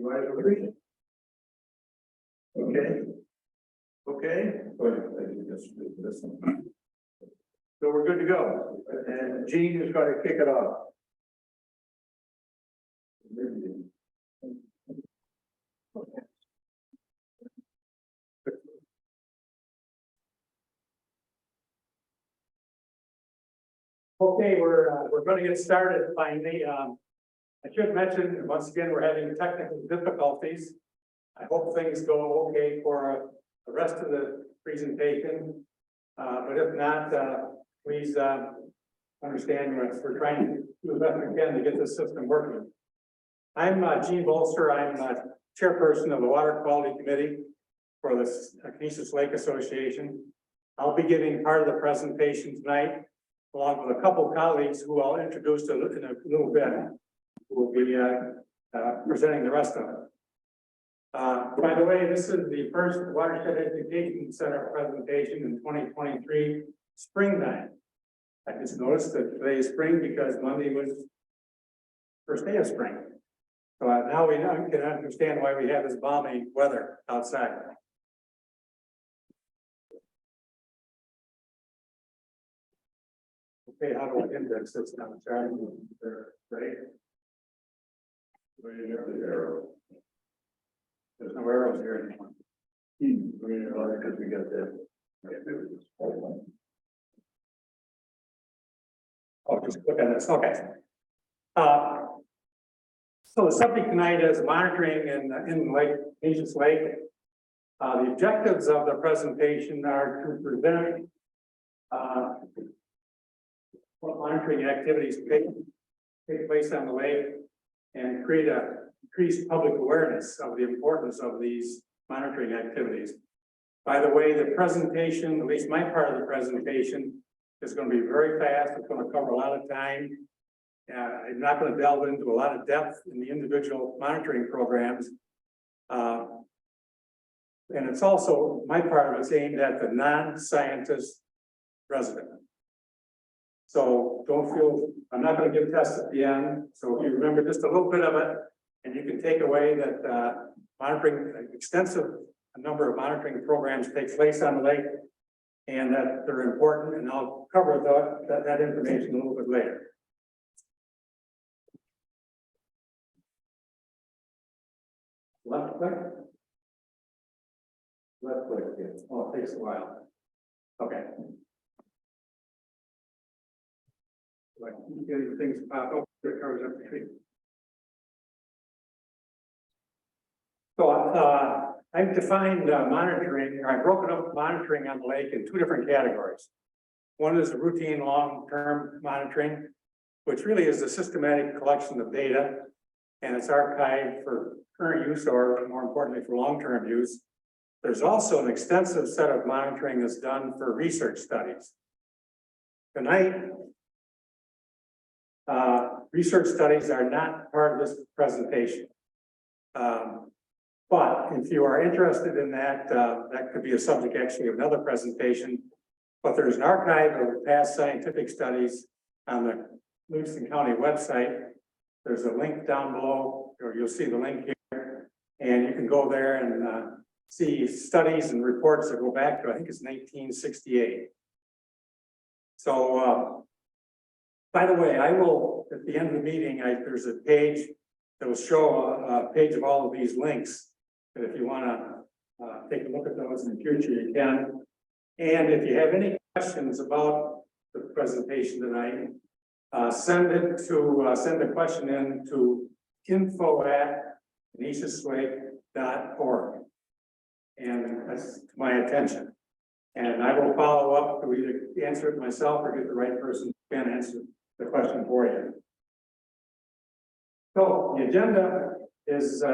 You guys agree? Okay. Okay. So we're good to go. And Gene is going to kick it off. Okay, we're going to get started finally. I should mention, once again, we're having technical difficulties. I hope things go okay for the rest of the presentation. But if not, please understand we're trying to do the best we can to get this system working. I'm Gene Bolster. I'm chairperson of the Water Quality Committee for the Conesus Lake Association. I'll be giving part of the presentation tonight, along with a couple of colleagues who I'll introduce in a little bit, who will be presenting the rest of it. By the way, this is the first Watershed Education Center presentation in 2023 springtime. I just noticed that today is spring because Monday was first day of spring. So now we can understand why we have this balmy weather outside. Okay, how do I index this now? Right? There's no arrows here anymore. Because we got that. Oh, just click on this. Okay. So the subject tonight is monitoring in Lake Conesus Lake. The objectives of the presentation are to present what monitoring activities take place on the lake and create a increased public awareness of the importance of these monitoring activities. By the way, the presentation, at least my part of the presentation, is going to be very fast. It's going to cover a lot of time. I'm not going to delve into a lot of depth in the individual monitoring programs. And it's also, my part of it's aimed at the non-scientist resident. So don't feel, I'm not going to give tests at the end. So if you remember just a little bit of it, and you can take away that monitoring, extensive number of monitoring programs take place on the lake, and that they're important, and I'll cover that information a little bit later. Left click. Left click again. Oh, it takes a while. Okay. Like getting things pop up, it covers up the tree. So I've defined monitoring, or I've broken up monitoring on the lake in two different categories. One is the routine long-term monitoring, which really is a systematic collection of data, and it's archived for current use, or more importantly, for long-term use. There's also an extensive set of monitoring that's done for research studies. Tonight, research studies are not part of this presentation. But if you are interested in that, that could be a subject actually of another presentation. But there's an archive of past scientific studies on the Livingston County website. There's a link down below, or you'll see the link here, and you can go there and see studies and reports that go back to, I think it's 1968. So, by the way, I will, at the end of the meeting, there's a page that will show a page of all of these links. But if you want to take a look at those in the future, you can. And if you have any questions about the presentation tonight, send the question in to info@conesuslake.org, and that's to my attention. And I will follow up to either answer it myself or get the right person who can answer the question for you. So the agenda is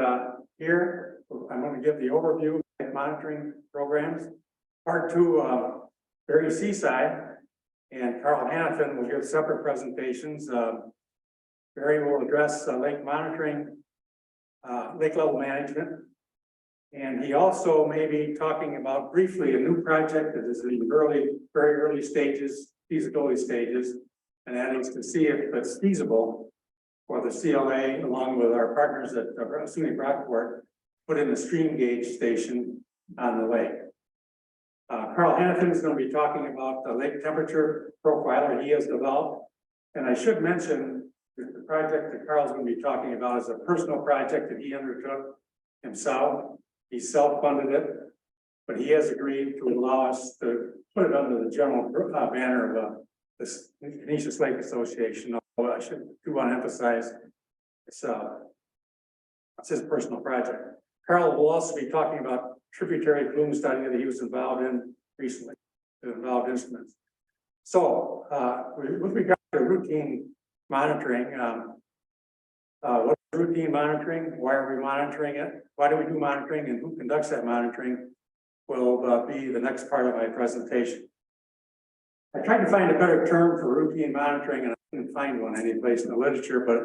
here. I'm going to give the overview of monitoring programs. Part two, Barry Seaside and Carl Hanifin will give separate presentations. Barry will address lake monitoring, lake level management. And he also may be talking about briefly a new project that is in very early stages, feasibility stages, and that is to see if it's feasible for the CLA, along with our partners at SUNY Brockport, put in a stream gauge station on the lake. Carl Hannafin is going to be talking about the lake temperature profiler he has developed. And I should mention that the project that Carl's going to be talking about is a personal project that he undertook himself. He self-funded it, but he has agreed to allow us to put it under the general banner of the Canisius Lake Association. Although I do want to emphasize it's his personal project. Carl will also be talking about tributary plume study that he was involved in recently, the involved instruments. So with regard to routine monitoring, what is routine monitoring? Why are we monitoring it? Why do we do monitoring, and who conducts that monitoring will be the next part of my presentation. I tried to find a better term for routine monitoring, and I couldn't find one anyplace in the literature, but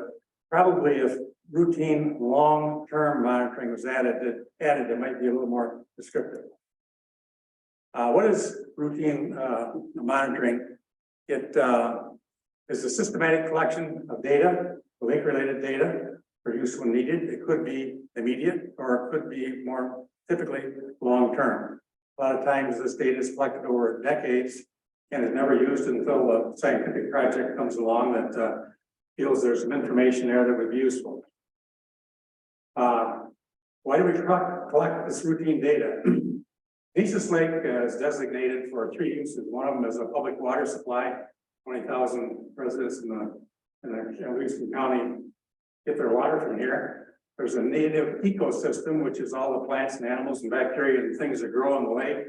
probably if routine long-term monitoring was added, it might be a little more descriptive. What is routine monitoring? It is a systematic collection of data, lake-related data, for use when needed. It could be immediate, or it could be more typically long-term. A lot of times this data is collected over decades and is never used until a scientific project comes along that feels there's some information there that would be useful. Why do we collect this routine data? Canisius Lake is designated for 3 uses. One of them is a public water supply. 20,000 residents in the Houston County get their water from here. There's a native ecosystem, which is all the plants and animals and bacteria and things that grow in the lake.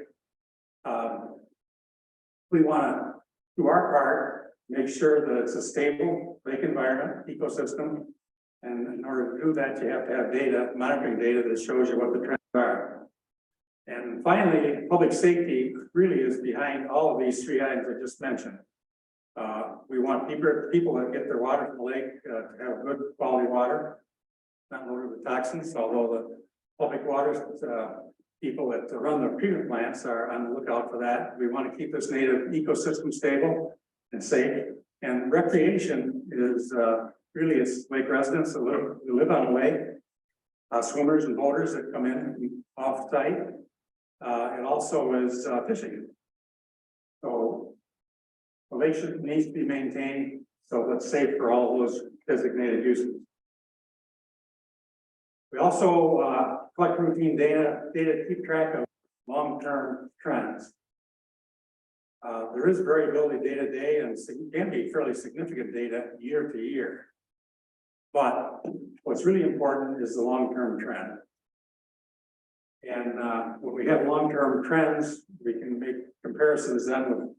We want to do our part, make sure that it's a stable lake environment, ecosystem. And in order to do that, you have to have data, monitoring data that shows you what the trends are. And finally, public safety really is behind all of these 3 items I just mentioned. We want people that get their water from the lake to have good quality water, not loaded with toxins, although the public water people that run the treatment plants are on the lookout for that. We want to keep this native ecosystem stable and safe. And recreation is really it's lake residents that live on the lake, swimmers and boaters that come in off site. It also is fishing. So the lake needs to be maintained so that's safe for all those designated uses. We also collect routine data to keep track of long-term trends. There is variability day to day, and can be fairly significant data year to year. But what's really important is the long-term trend. And when we have long-term trends, we can make comparisons then with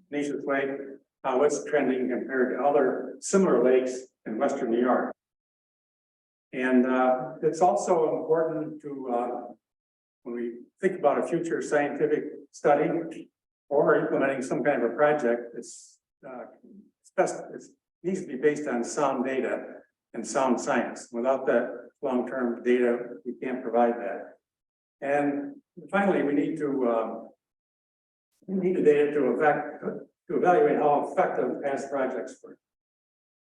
Canisius Lake, how it's trending compared to other similar lakes in Western New York. And it's also important to, when we think about a future scientific study or implementing some kind of a project, it needs to be based on sound data and sound science. Without that long-term data, we can't provide that. And finally, we need the data to evaluate how effective past projects were.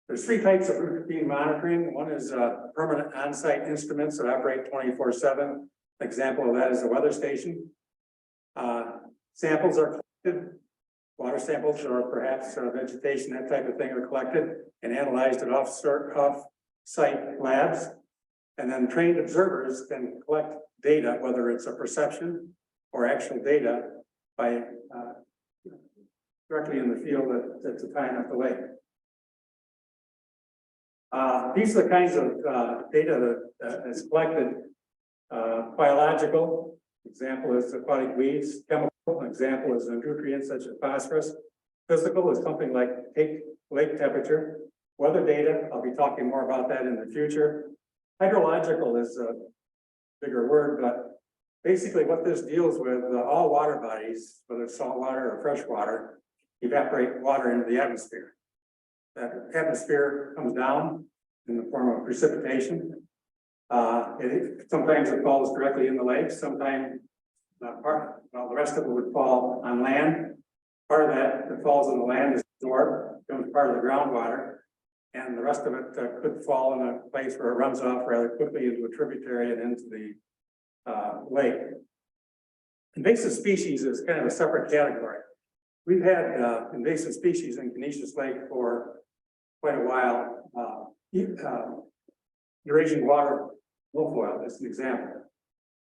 There's 3 types of routine monitoring. One is permanent on-site instruments that operate 24/7. An example of that is the weather station. Samples are collected, water samples or perhaps vegetation, that type of thing are collected and analyzed at off-site labs. And then trained observers can collect data, whether it's a perception or actual data, by directly in the field at the time of the lake. These are the kinds of data that is collected. Biological, example is aquatic weeds. Chemical, example is nutrients such as phosphorus. Physical is something like lake temperature. Weather data, I'll be talking more about that in the future. Hydrological is a bigger word, but basically what this deals with, all water bodies, whether it's salt water or fresh water, evaporate water into the atmosphere. That atmosphere comes down in the form of precipitation. Sometimes it falls directly in the lake. Sometimes the rest of it would fall on land. Part of that falls on the land is absorbed, becomes part of the groundwater. And the rest of it could fall in a place where it runs off rather quickly into a tributary and into the lake. Invasive species is kind of a separate category. We've had invasive species in Conesus Lake for quite a while. Eurasian water milfoil is an example.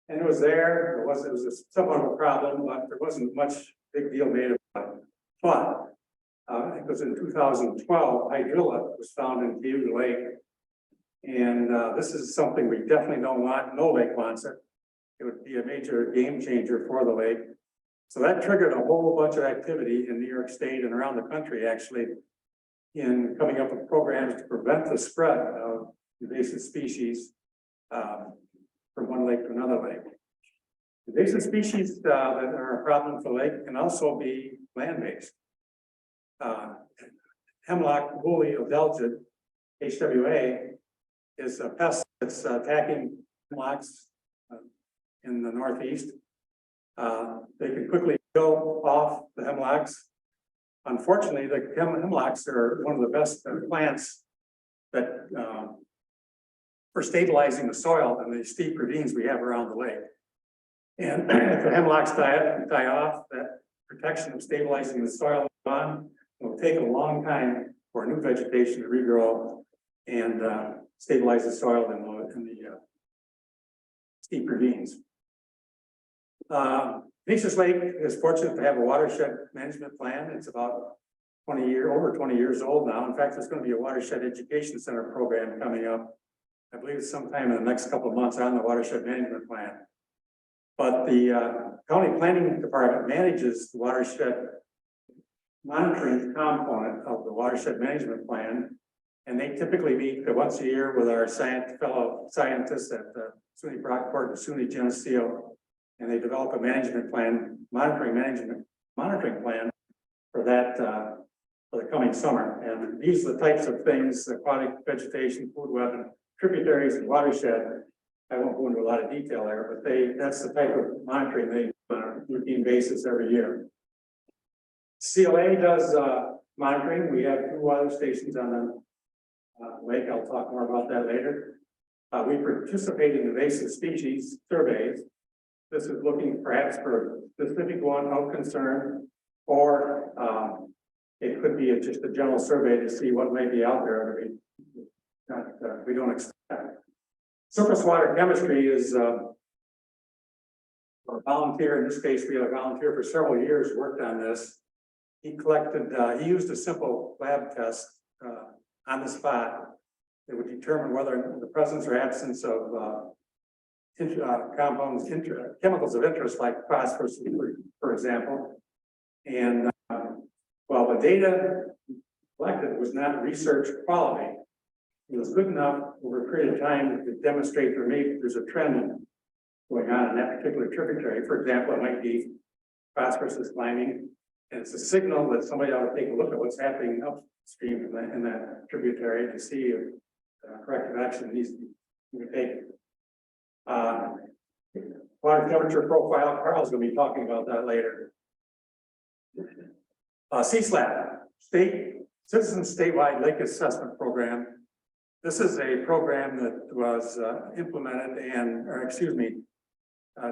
And it was there, it was somewhat of a problem, but there wasn't much big deal made about it. But I think it was in 2012, hydrilla was found in Cayuga Lake. And this is something we definitely don't want. No lake wants it. It would be a major game changer for the lake. So that triggered a whole bunch of activity in New York State and around the country, actually, in coming up with programs to prevent the spread of invasive species from one lake to another lake. Invasive species that are a problem for the lake can also be land-based. Hemlock woolly adelgid, HWA, is a pest that's attacking hemlocks in the Northeast. They can quickly kill off the hemlocks. Unfortunately, the hemlocks are one of the best plants that for stabilizing the soil and the steep ravines we have around the lake. And if the hemlocks die off, that protection of stabilizing the soil on, it will take a long time for new vegetation to regrow and stabilize the soil in the steep ravines. Conesus Lake is fortunate to have a watershed management plan. It's about over 20 years old now. In fact, there's going to be a watershed education center program coming up. I believe it's sometime in the next couple of months on the watershed management plan. But the county planning department manages the watershed monitoring component of the watershed management plan. And they typically meet once a year with our fellow scientists at SUNY Brockport and SUNY Geneseo. And they develop a management plan, monitoring plan for that for the coming summer. And these are the types of things: aquatic vegetation, food web, and tributaries and watershed. I won't go into a lot of detail there, but that's the type of monitoring they do on a routine basis every year. CLA does monitoring. We have 2 weather stations on the lake. I'll talk more about that later. We participate in invasive species surveys. This is looking perhaps for a specific one of concern, or it could be just a general survey to see what may be out there that we don't expect. Surface water chemistry is a volunteer. In this case, we had a volunteer for several years worked on this. He used a simple lab test on the spot that would determine whether the presence or absence of compounds, chemicals of interest like phosphorus, for example. And while the data collected was not research quality, it was good enough over a period of time to demonstrate there's a trend going on in that particular tributary. For example, it might be phosphorus is climbing, and it's a signal that somebody ought to take a look at what's happening upstream in that tributary to see if corrective action needs to be taken. Water temperature profile, Carl's going to be talking about that later. CSLAP, Citizens Statewide Lake Assessment Program. This is a program that was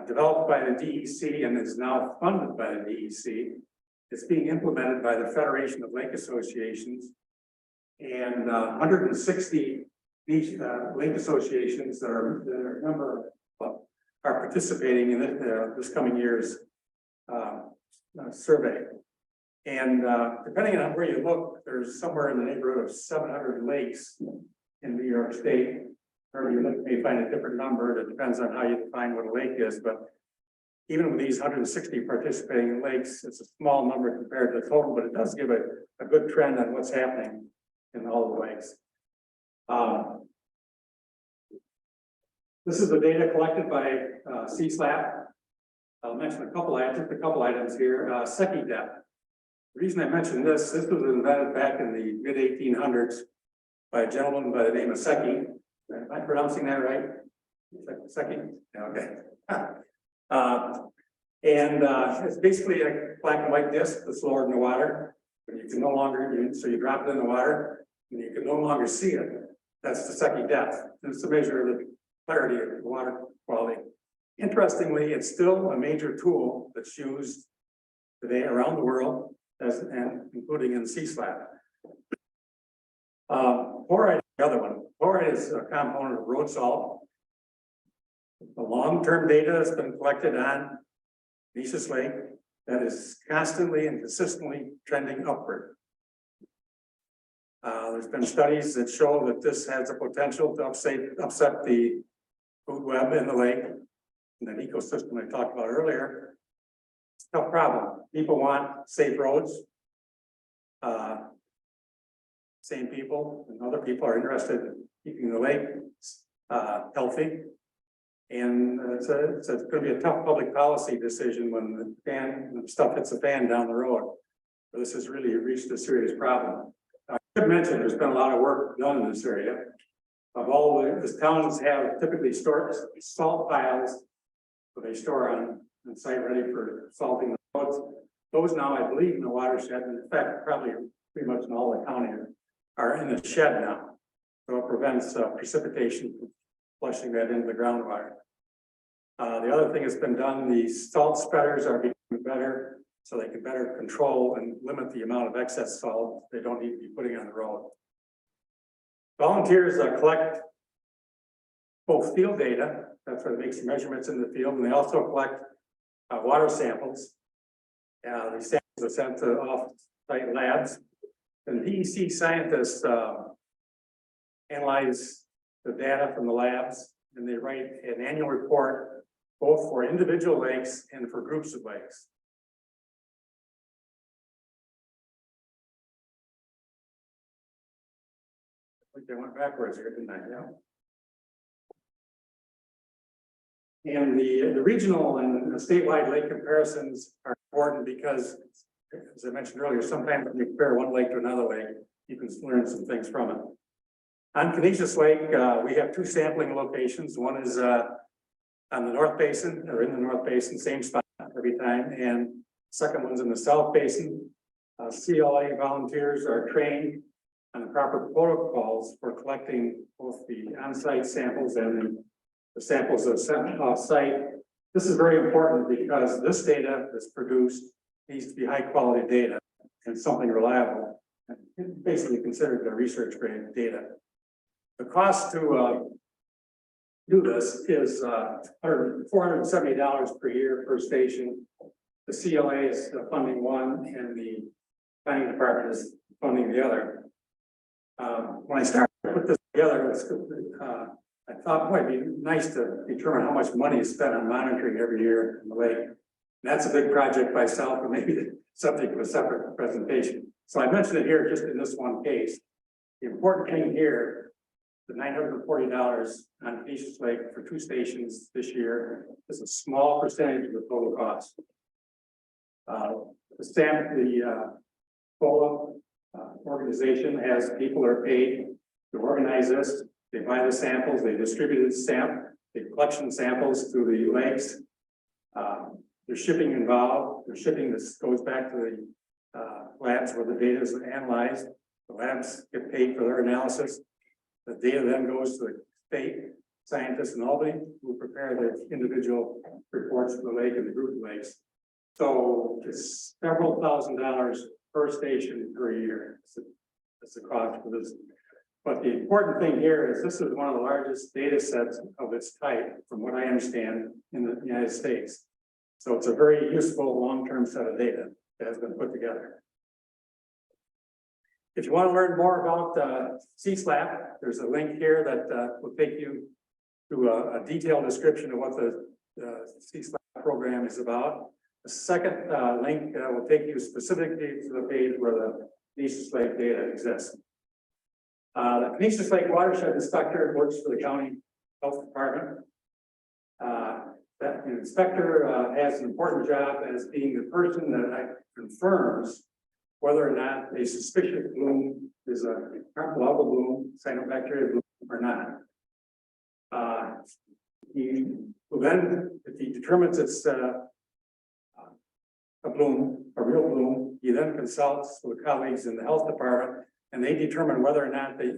developed by the DEC and is now funded by the DEC. It's being implemented by the Federation of Lake Associations, and 160 lake associations that are a member of are participating in this coming year's survey. And depending on where you look, there's somewhere in the neighborhood of 700 lakes in New York State. Or you may find a different number. It depends on how you define what a lake is. But even with these 160 participating lakes, it's a small number compared to the total, but it does give a good trend on what's happening in all the lakes. This is the data collected by CSLAP. I'll mention a couple items here. Secchi depth. The reason I mentioned this was invented back in the mid-1800s by a gentleman by the name of Secchi. Am I pronouncing that right? Secchi? Okay. It's basically a black and white disc that's lowered in the water. But you can no longer, so you drop it in the water, and you can no longer see it. That's the second depth. It's a measure of the clarity of the water quality. Interestingly, it's still a major tool that's used today around the world, and including in CSLAP. Chloride is the other one. Chloride is a component of road salt. The long-term data has been collected on Neches Lake that is constantly and consistently trending upward. There's been studies that show that this has the potential to upset the food web in the lake and that ecosystem I talked about earlier. It's a tough problem. People want safe roads. Same people and other people are interested in keeping the lake healthy. And it's going to be a tough public policy decision when the stuff hits the fan down the road. So this has really reached a serious problem. I should mention there's been a lot of work done in this area. Of all the towns have typically stored salt piles, so they store on site ready for salting the roads. Those now, I believe, in the watershed, and in fact, probably pretty much in all the county, are in the shed now. So it prevents precipitation from flushing that into the groundwater. The other thing that's been done, the salt spreaders are becoming better, so they can better control and limit the amount of excess salt they don't need to be putting on the road. Volunteers collect both field data, that's where they make some measurements in the field, and they also collect water samples. These samples are sent to off-site labs, and DEC scientists analyze the data from the labs, and they write an annual report both for individual lakes and for groups of lakes. I think they went backwards here, didn't I? Yeah. And the regional and the statewide lake comparisons are important because, as I mentioned earlier, sometimes when you compare one lake to another lake, you can learn some things from it. On Neches Lake, we have two sampling locations. One is on the North Basin, or in the North Basin, same spot every time, and second one's in the South Basin. CLA volunteers are trained on the proper protocols for collecting both the on-site samples and the samples that are sent off-site. This is very important because this data that's produced needs to be high-quality data and something reliable, and basically considered the research-grade data. The cost to do this is $470 per year per station. The CLA is funding one, and the planning department is funding the other. When I started to put this together, I thought, boy, it'd be nice to determine how much money is spent on monitoring every year in the lake. And that's a big project by itself, and maybe the subject of a separate presentation. So I mentioned it here just in this one case. The important thing here, the $940 on Neches Lake for two stations this year is a small percentage of the total cost. The FOA organization has people are paid to organize this. They buy the samples, they distribute the collection samples to the lakes. There's shipping involved. The shipping this goes back to the labs where the data is analyzed. The labs get paid for their analysis. The data then goes to the state scientists in Albany who prepare the individual reports for the lake and the group of lakes. So it's several $1,000s per station per year. That's the cost for this. But the important thing here is this is one of the largest data sets of its type, from what I understand, in the United States. So it's a very useful long-term set of data that has been put together. If you want to learn more about CSLAP, there's a link here that will take you to a detailed description of what the CSLAP program is about. The second link will take you specifically to the page where the Neches Lake data exists. The Neches Lake Watershed Inspector works for the county health department. That inspector has an important job as being the person that confirms whether or not a suspicious bloom is a harmful algal bloom, cyanobacteria bloom, or not. He will then, if he determines it's a bloom, a real bloom, he then consults with colleagues in the health department and they determine whether or not they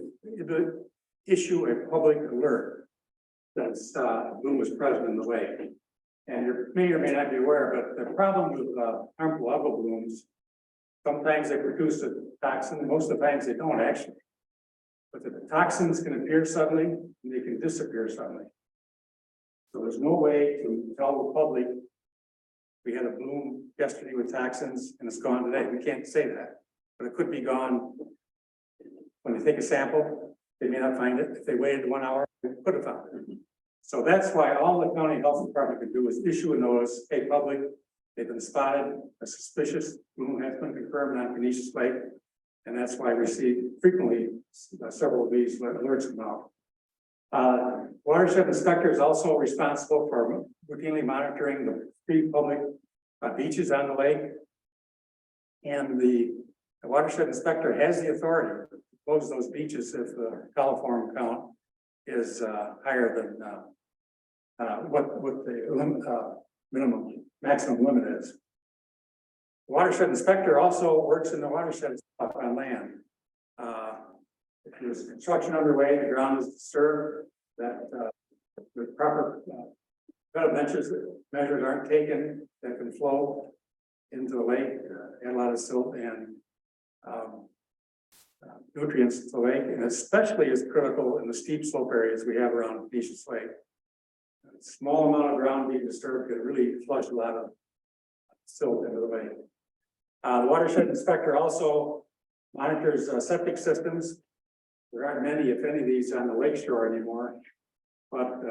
issue a public alert that a bloom was present in the lake. And you may or may not be aware, but the problem with harmful algal blooms, sometimes they produce a toxin, most of the times they don't actually. But the toxins can appear suddenly and they can disappear suddenly. So there's no way to tell the public we had a bloom yesterday with toxins and it's gone today. We can't say that, but it could be gone. When they take a sample, they may not find it. If they waited 1 hour, they could have found it. So that's why all the county health department can do is issue a notice, hey, public, they've been spotted, a suspicious bloom has been confirmed on Canisius Lake. And that's why we see frequently several of these alerts come out. Watershed inspector is also responsible for routinely monitoring the 3 public beaches on the lake. And the watershed inspector has the authority to close those beaches if the coliform count is higher than what the maximum limit is. The watershed inspector also works in the watershed on land. If there's construction underway, the ground is disturbed, that the proper measures aren't taken that can flow into the lake, add a lot of silt and nutrients to the lake, and especially is critical in the steep slope areas we have around Canisius Lake. A small amount of ground being disturbed can really flush a lot of silt into the lake. The watershed inspector also monitors septic systems. There aren't many, if any, of these on the lake shore anymore, but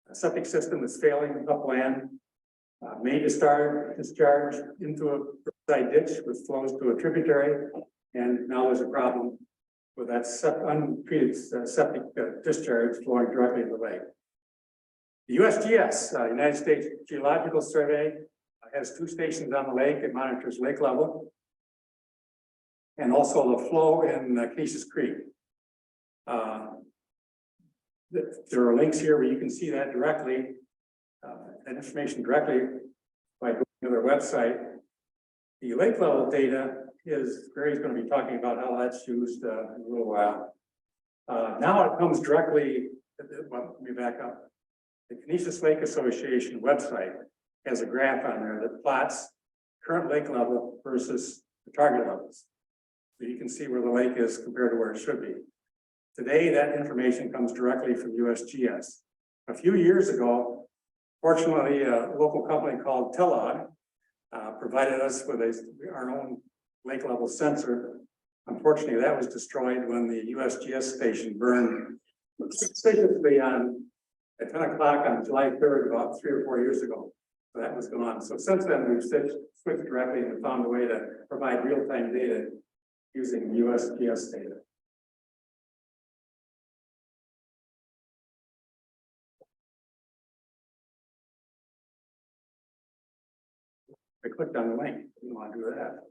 a septic system is failing upland may discharge into a side ditch which flows to a tributary, and now there's a problem with that untreated septic discharge flowing directly into the lake. The USGS, United States Geological Survey, has 2 stations on the lake. It monitors lake level and also the flow in Canisius Creek. There are links here where you can see that directly, that information directly by going to their website. The lake level data is Gary's going to be talking about how that's used in a little while. Now it comes directly, well, let me back up. The Canisius Lake Association website has a graph on there that plots current lake level versus the target levels. So you can see where the lake is compared to where it should be. Today, that information comes directly from USGS. A few years ago, fortunately, a local company called Tellog provided us with our own lake level sensor. Unfortunately, that was destroyed when the USGS station burned suspiciously at 10 o'clock on July 3rd, about 3 or 4 years ago. So that was gone. So since then, we've switched directly and found a way to provide real-time data using USGS data. I clicked on the link. Didn't want to do that.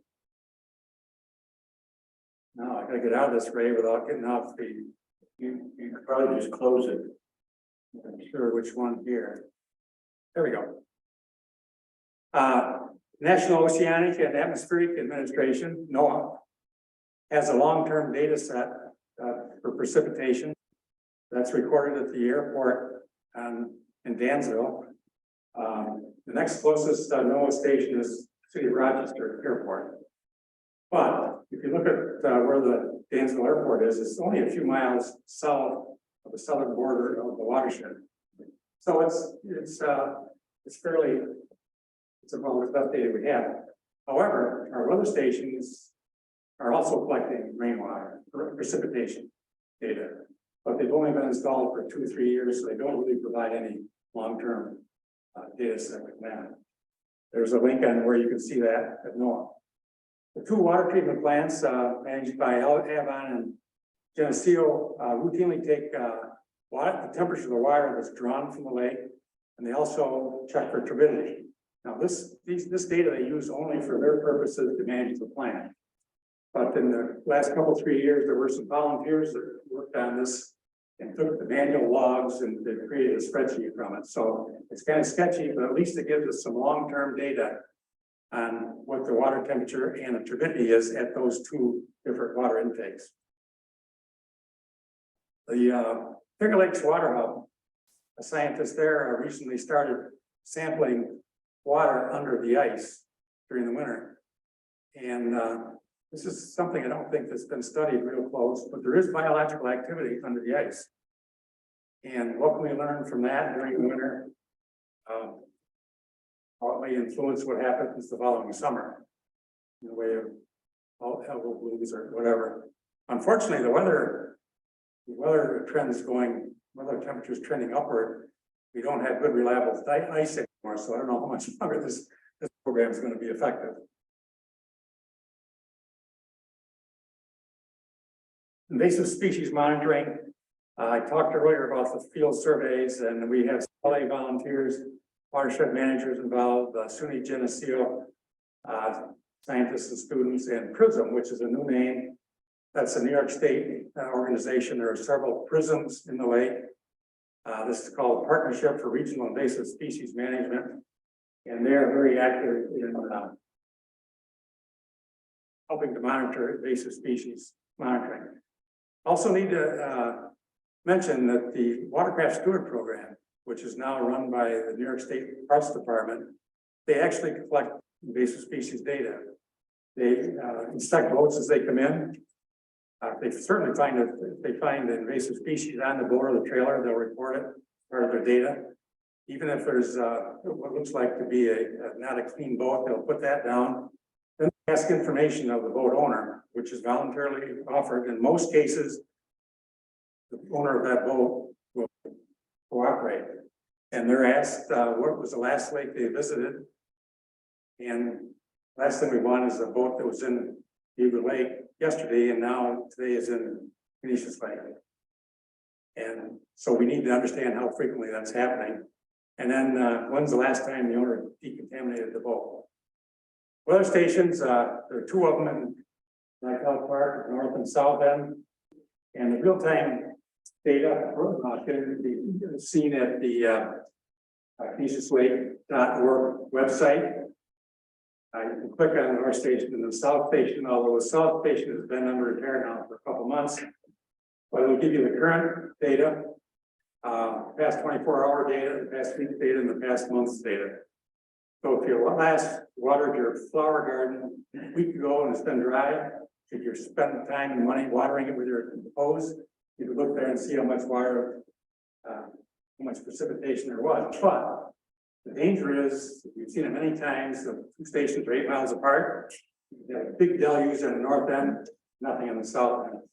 Now I gotta get out of this, Ray, without getting off the. You could probably just close it. I'm sure which one here. There we go. National Oceanic and Atmospheric Administration, NOAA, has a long-term data set for precipitation that's recorded at the airport in Dansville. The next closest NOAA station is City of Rochester Airport. But if you look at where the Dansville Airport is, it's only a few miles south of the southern border of the watershed. So it's about the best data we have. However, our weather stations are also collecting rainwater, precipitation data, but they've only been installed for 2 or 3 years, so they don't really provide any long-term data set like that. There's a link on where you can see that at NOAA. The 2 water treatment plants managed by Avon and Geneseo routinely take the temperature of the water that's drawn from the lake, and they also check for turbidity. Now this data they use only for their purposes to manage the plant. But in the last 3 years, there were some volunteers that worked on this and took the manual logs and they created a spreadsheet from it. So it's kind of sketchy, but at least it gives us some long-term data on what the water temperature and the turbidity is at those two different water intakes. The Finger Lakes Water Hub, a scientist there recently started sampling water under the ice during the winter. And this is something I don't think that's been studied real close, but there is biological activity under the ice. And what can we learn from that during the winter? How it may influence what happens the following summer in the way of algal blooms or whatever. Unfortunately, the weather temperatures trending upward. We don't have good reliable ice anymore, so I don't know how much longer this program is going to be effective. Invasive species monitoring. I talked earlier about the field surveys, and we have LA volunteers, watershed managers involved, SUNY Geneseo, scientists and students, and PRISM, which is a new name. That's a New York State organization. There are several PRISMs in the lake. This is called Partnership for Regional Invasive Species Management, and they are very active in helping to monitor invasive species monitoring. Also need to mention that the Watercraft Steward Program, which is now run by the New York State Parks Department, they actually collect invasive species data. They inspect boats as they come in. They certainly find that if they find the invasive species on the boat or the trailer, they'll report it as part of their data. Even if there's what looks like to be not a clean boat, they'll put that down. Then they ask information of the boat owner, which is voluntarily offered. In most cases, the owner of that boat will cooperate. And they're asked what was the last lake they visited. And last thing we want is a boat that was in Beaver Lake yesterday, and now today is in Canisius Lake. And so we need to understand how frequently that's happening. And then when's the last time the owner decontaminated the boat? Weather stations, there are two of them in Nycalk Park, north and south end. And the real-time data can be seen at the canisiuslake.org website. You can click on the north station and the south station, although the south station has been under repair now for a couple months. But it'll give you the current data, past 24-hour data, the past week's data, and the past month's data. So if you last watered your flower garden a week ago and it's been dry, if you spend the time and money watering it with your hose, you can look there and see how much water, how much precipitation there was. But the danger is, we've seen it many times, the two stations are 8 miles apart. You have a big deluge on the north end, nothing on the south end.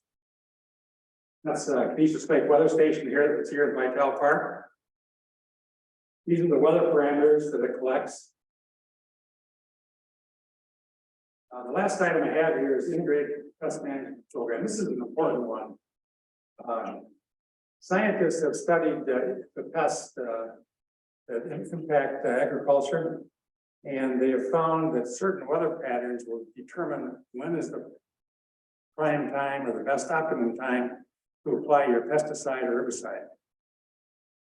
That's Canisius Lake Weather Station here, that's here at Vitale Park. These are the weather parameters that it collects. The last item I have here is integrated pest management program. This is an important one. Scientists have studied the pests that impact agriculture, and they have found that certain weather patterns will determine when is the prime time or the best optimum time to apply your pesticide or herbicide.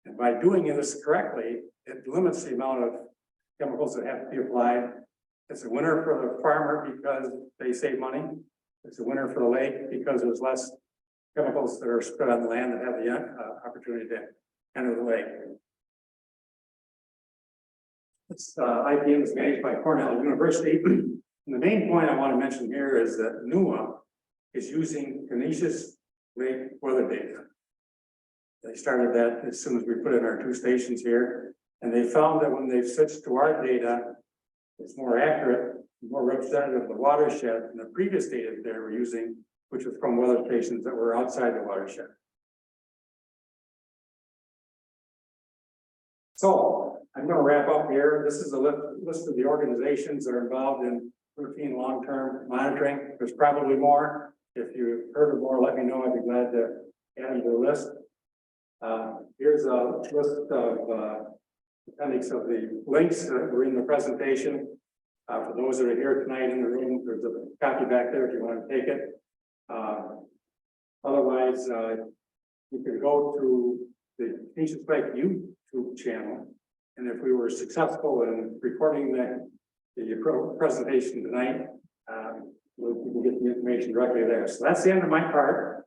And by doing this correctly, it limits the amount of chemicals that have to be applied. It's a winner for the farmer because they save money. It's a winner for the lake because there's less chemicals that are spread on the land that have the opportunity to enter the lake. This IPM is managed by Cornell University. And the main point I want to mention here is that NUA is using Canisius Lake weather data. They started that as soon as we put in our two stations here. And they found that when they've switched to our data, it's more accurate, more representative of the watershed than the previous data that they were using, which was from weather stations that were outside the watershed. So I'm going to wrap up here. This is a list of the organizations that are involved in routine long-term monitoring. There's probably more. If you've heard of more, let me know. I'd be glad to add them to the list. Here's a list of appendix of the links that were in the presentation. For those that are here tonight in the room, there's a copy back there if you want to take it. Otherwise, you can go to the Canisius Lake YouTube channel, and if we were successful in recording the presentation tonight. We'll get the information directly there. So that's the end of my part.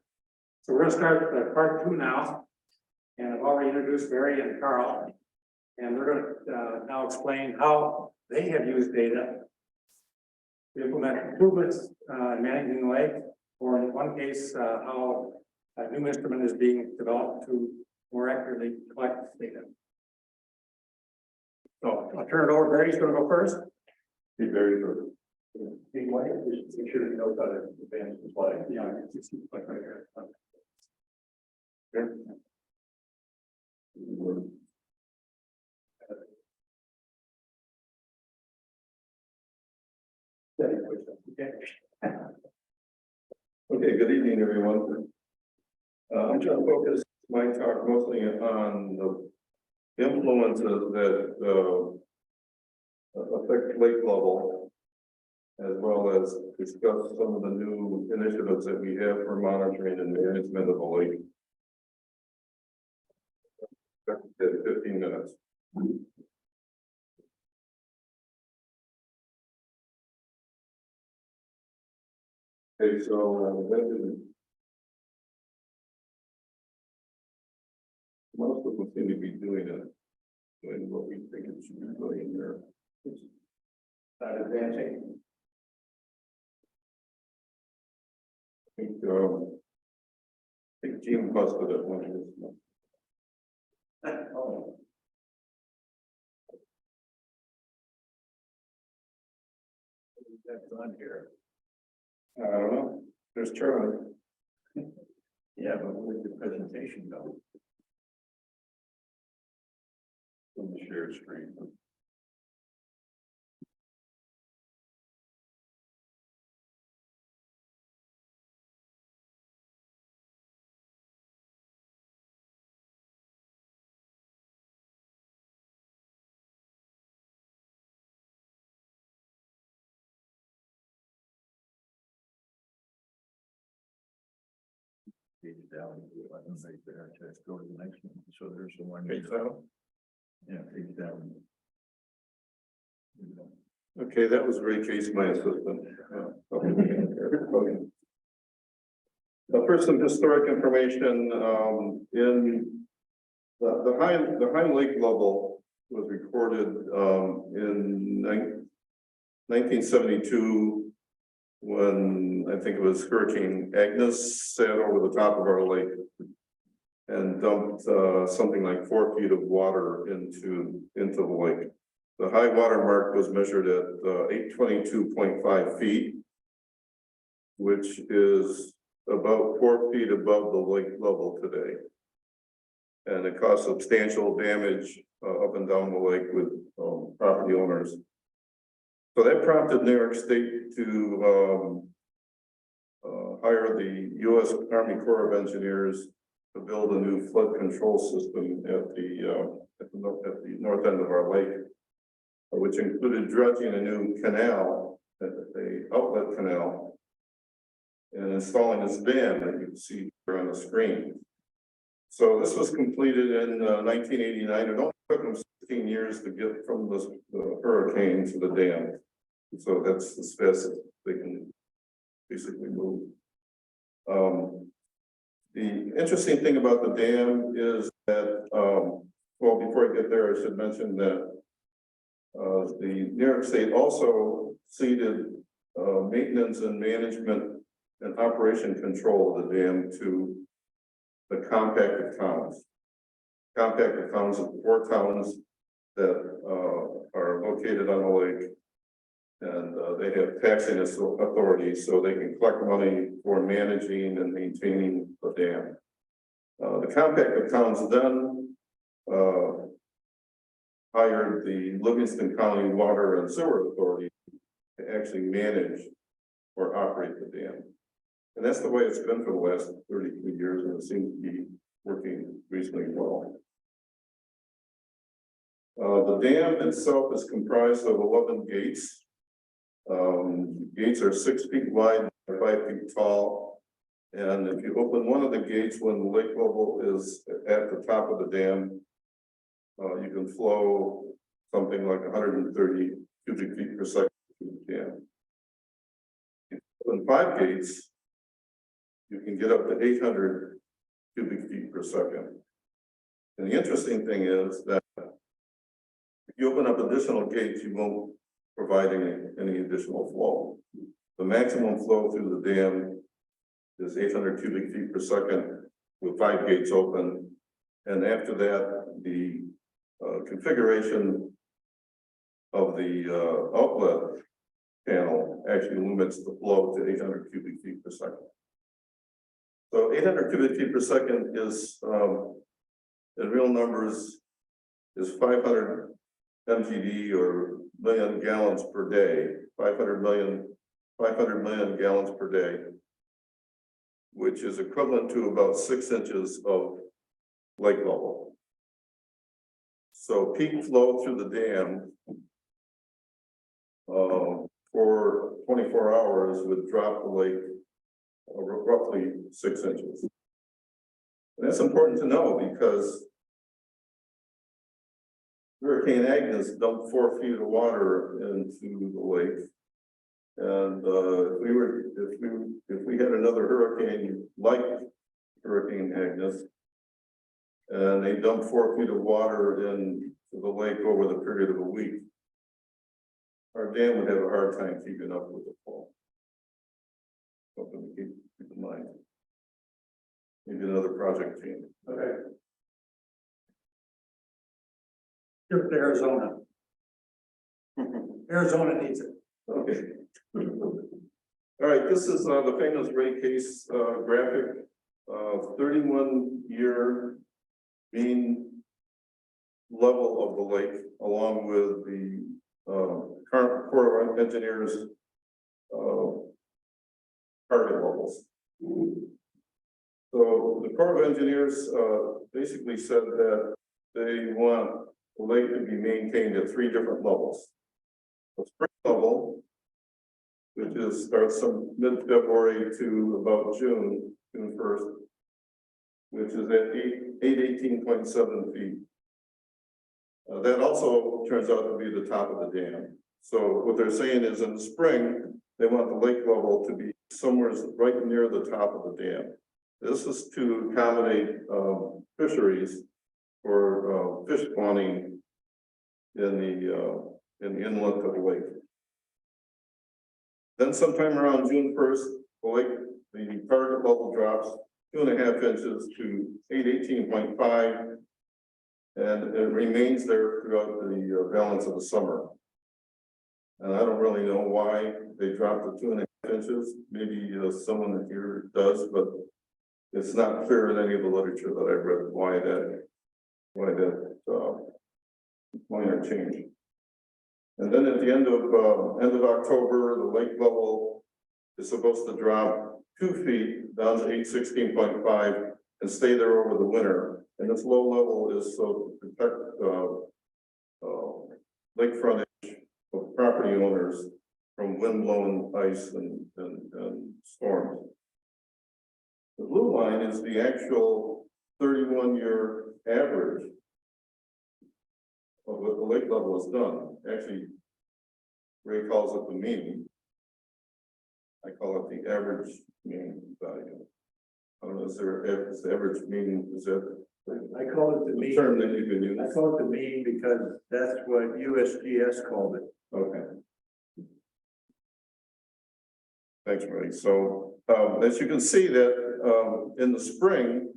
So we're going to start part 2 now. And I've already introduced Barry and Carl. And we're going to now explain how they have used data to implement improvements in managing the lake, or in one case, how a new instrument is being developed to more accurately collect data. So I'll turn it over. Barry's going to go first. Be very good. Hey, why don't you just make sure you know how to advance the slide? Yeah, it's like right here. Here. Okay, good evening, everyone. I'm trying to focus my talk mostly on the influences that affect lake level, as well as discuss some of the new initiatives that we have for monitoring and management of the lake. 15 minutes. Okay, so most of them seem to be doing what we think it should be doing there. It's not advancing. I think Jim busted it one of this. Oh. That's on here. I don't know. There's Charlie. Yeah, but where's the presentation go? On the shared screen. Down right there. Let's go to the next one. So there's the one. Page down. Yeah, page down. Okay, that was Ray Case, my assistant. First, some historic information. In the high lake level was recorded in 1972. When I think it was Hurricane Agnes sat over the top of our lake and dumped something like 4 feet of water into the lake. The high water mark was measured at 822.5 feet, which is about 4 feet above the lake level today. And it caused substantial damage up and down the lake with property owners. So that prompted New York State to hire the U.S. Army Corps of Engineers to build a new flood control system at the north end of our lake, which included dredging a new canal, the outlet canal, and installing this dam that you can see here on the screen. So this was completed in 1989. It only took them 16 years to get from the hurricane to the dam. So that's as fast as they can basically move. The interesting thing about the dam is that, well, before I get there, I should mention that the New York State also ceded maintenance and management and operation control of the dam to the compacted towns. Compacted towns of 4 towns that are located on the lake, and they have taxing authority, so they can collect money for managing and maintaining the dam. The compacted towns then hired the Livingston County Water and Sewer Authority to actually manage or operate the dam. And that's the way it's been for the last 32 years, and it seems to be working reasonably well. The dam itself is comprised of 11 gates. Gates are 6 feet wide, 5 feet tall. And if you open one of the gates when the lake level is at the top of the dam, you can flow something like 130 cubic feet per second to the dam. In 5 gates, you can get up to 800 cubic feet per second. And the interesting thing is that if you open up additional gates, you won't provide any additional flow. The maximum flow through the dam is 800 cubic feet per second with 5 gates open. And after that, the configuration of the outlet panel actually limits the flow to 800 cubic feet per second. So 800 cubic feet per second is, in real numbers, is 500 MGD or million gallons per day, 500 million gallons per day, which is equivalent to about 6 inches of lake level. So peak flow through the dam for 24 hours would drop the lake roughly 6 inches. And that's important to know because Hurricane Agnes dumped 4 feet of water into the lake. And if we had another hurricane like Hurricane Agnes, and they dumped 4 feet of water into the lake over the period of a week, our dam would have a hard time keeping up with the flow. Something to keep in mind. Maybe another project team. Okay. Give it to Arizona. Arizona needs it. Okay. All right, this is the famous rate case graphic. 31-year mean level of the lake, along with the current Corps of Engineers target levels. So the Corps of Engineers basically said that they want the lake to be maintained at 3 different levels. The spring level, which is starts from mid-February to about June 1st, which is at 818.7 feet. That also turns out to be the top of the dam. So what they're saying is in the spring, they want the lake level to be somewhere right near the top of the dam. This is to accommodate fisheries for fish spawning in the inlet of the lake. Then sometime around June 1st, the target level drops 2.5 inches to 818.5, and it remains there throughout the balance of the summer. And I don't really know why they dropped the 2.5 inches. Maybe someone here does, but it's not clear in any of the literature that I've read why that minor change. And then at the end of October, the lake level is supposed to drop 2 feet down to 816.5 and stay there over the winter. And this low level is so to protect lake frontage of property owners from wind-blown ice and storms. The blue line is the actual 31-year average of what the lake level has done. Actually, Ray calls it the mean. I call it the average mean value. I don't know, is the average mean, is that I call it the the mean. term that you can use? I call it the mean because that's what USGS called it. Okay. Thanks, Ray. So as you can see that in the spring,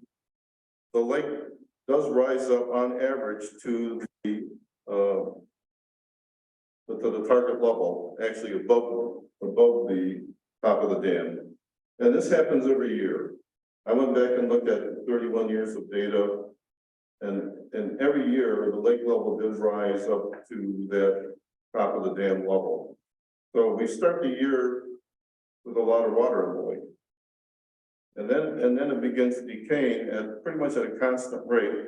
the lake does rise up on average to the target level, actually above the top of the dam. And this happens every year. I went back and looked at 31 years of data, and every year the lake level does rise up to that top of the dam level. So we start the year with a lot of water in the lake. And then it begins decaying at pretty much at a constant rate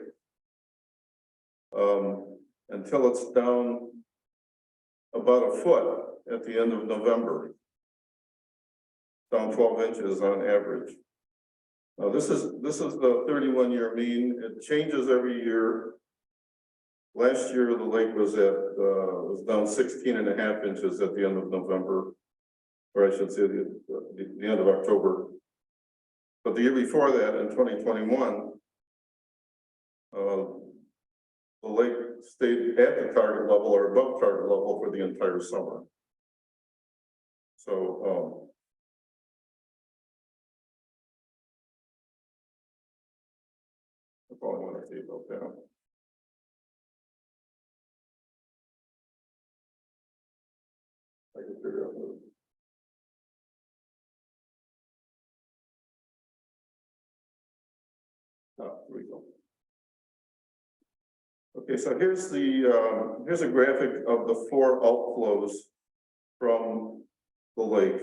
until it's down about a foot at the end of November, down 12 inches on average. Now this is the 31-year mean. It changes every year. Last year, the lake was was down 16.5 inches at the end of November, or I should say the end of October. But the year before that, in 2021, the lake stayed at the target level or above target level for the entire summer. So, that's all I want to say about that. I can figure out what. Oh, here we go. Okay, so here's here's a graphic of the 4 outflows from the lake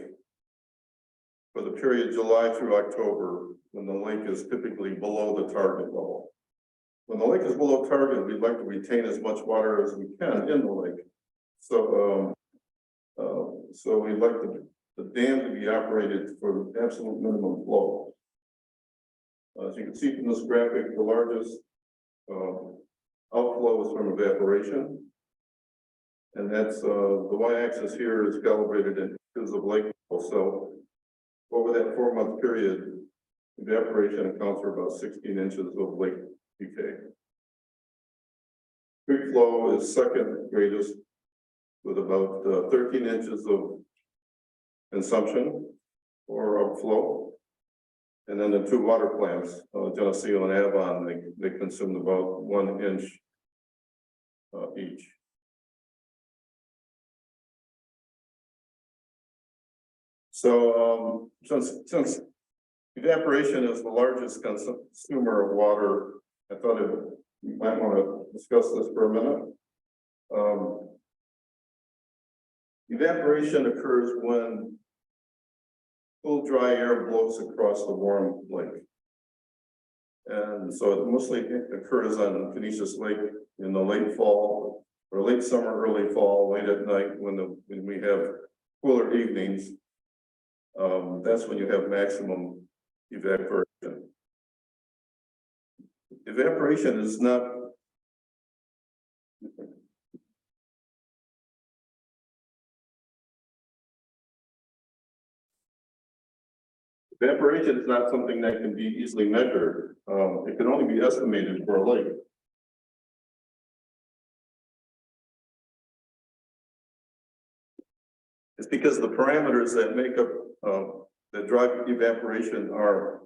for the period July through October, when the lake is typically below the target level. When the lake is below target, we'd like to retain as much water as we can in the lake. So, so we'd like the dam to be operated for the absolute minimum flow. As you can see from this graphic, the largest outflow is from evaporation. And that's the y-axis here is calibrated in inches of lake flow. So over that 4-month period, evaporation accounts for about 16 inches of lake decay. Creek flow is second greatest with about 13 inches of consumption or outflow. And then the 2 water plants, Geneseo and Avon, they consumed about 1 inch each. So since evaporation is the largest consumer of water, I thought you might want to discuss this for a minute. Evaporation occurs when cool, dry air blows across the warm lake. And so it mostly occurs on Canisius Lake in the late fall or late summer, early fall, late at night when we have cooler evenings. That's when you have maximum evaporation. Evaporation is not Evaporation is not something that can be easily measured. It can only be estimated for a lake. It's because the parameters that make up, that drive evaporation are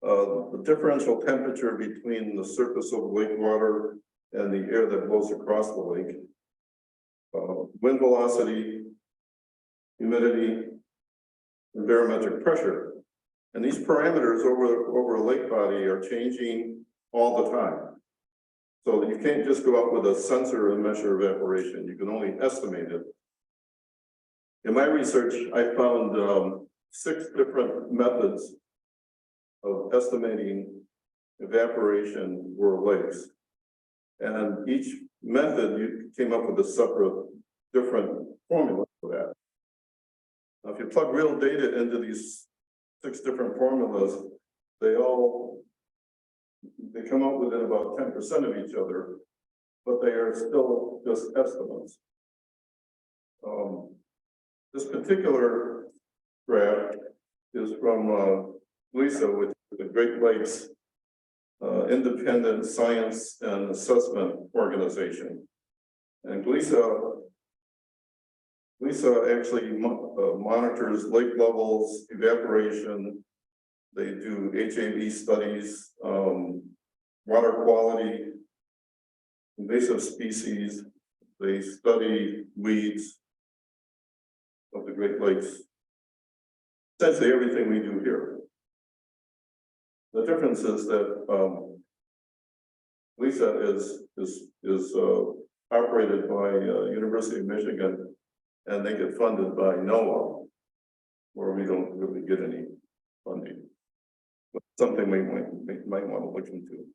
the differential temperature between the surface of lake water and the air that blows across the lake, wind velocity, humidity, and barometric pressure. And these parameters over a lake body are changing all the time. So you can't just go out with a sensor and measure evaporation. You can only estimate it. In my research, I found 6 different methods of estimating evaporation for lakes. And each method, you came up with a separate, different formula for that. Now, if you plug real data into these 6 different formulas, they come out within about 10% of each other, but they are still just estimates. This particular graph is from GLESA, which is the Great Lakes Independent Science and Assessment Organization. And GLESA actually monitors lake levels, evaporation. They do HAV studies, water quality, invasive species. They study weeds of the Great Lakes. Essentially everything we do here. The difference is that GLESA is operated by University of Michigan, and they get funded by NOAA, where we don't really get any funding. But something we might want to look into.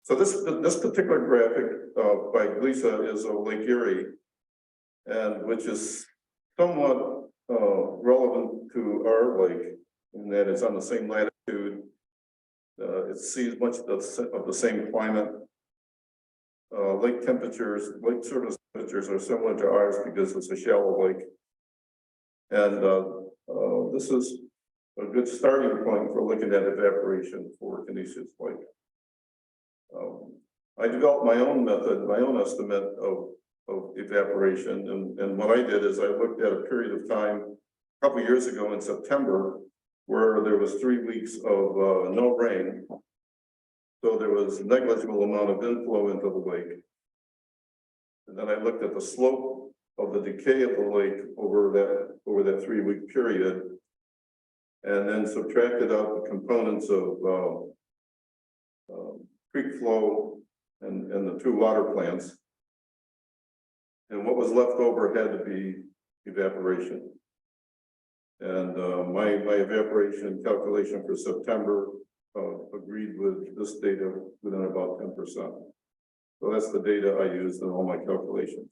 So this particular graphic by GLESA is of Lake Erie, and which is somewhat relevant to our lake in that it's on the same latitude. It sees much of the same climate. lake temperatures, lake surface temperatures are similar to ours because it's a shallow lake. And this is a good starting point for looking at evaporation for Canisius Lake. I developed my own method, my own estimate of evaporation, and what I did is I looked at a period of time a couple years ago in September where there was 3 weeks of no rain. So there was negligible amount of inflow into the lake. And then I looked at the slope of the decay of the lake over that 3 week period, and then subtracted out the components of creek flow and the 2 water plants. And what was left over had to be evaporation. And my evaporation calculation for September agreed with this data within about 10%. So that's the data I used in all my calculations.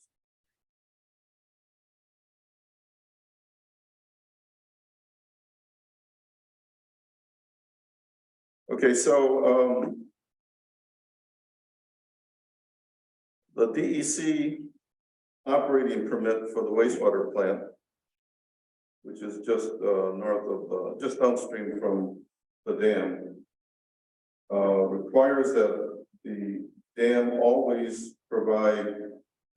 Okay, so the DEC operating permit for the wastewater plant, which is just north of, just downstream from the dam, requires that the dam always provide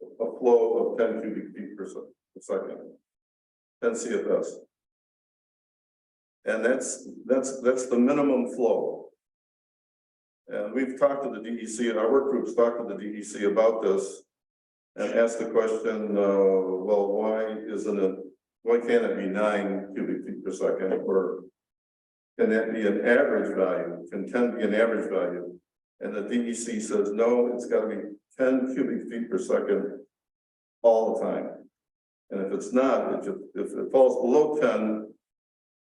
a flow of 10 cubic feet per second, 10 CFS. And that's the minimum flow. And we've talked to the DEC, and our work groups talked to the DEC about this and asked the question, well, why can't it be 9 cubic feet per second, or can that be an average value? Can 10 be an average value? And the DEC says, no, it's got to be 10 cubic feet per second all the time. And if it's not, if it falls below 10,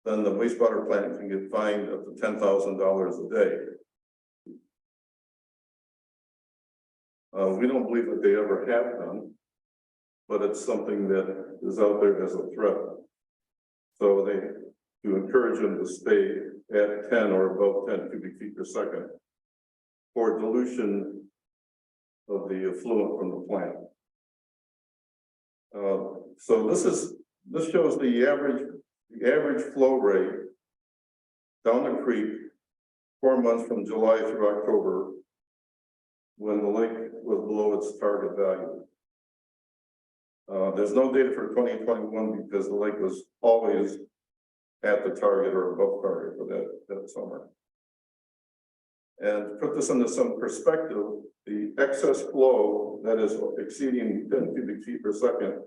then the wastewater plant can get fined up to $10,000 a day. We don't believe that they ever have done, but it's something that is out there as a threat. So to encourage them to stay at 10 or above 10 cubic feet per second for dilution of the effluent from the plant. So this shows the average flow rate down the creek 4 months from July through October, when the lake was below its target value. There's no data for 2021 because the lake was always at the target or above target for that summer. And to put this into some perspective, the excess flow that is exceeding 10 cubic feet per second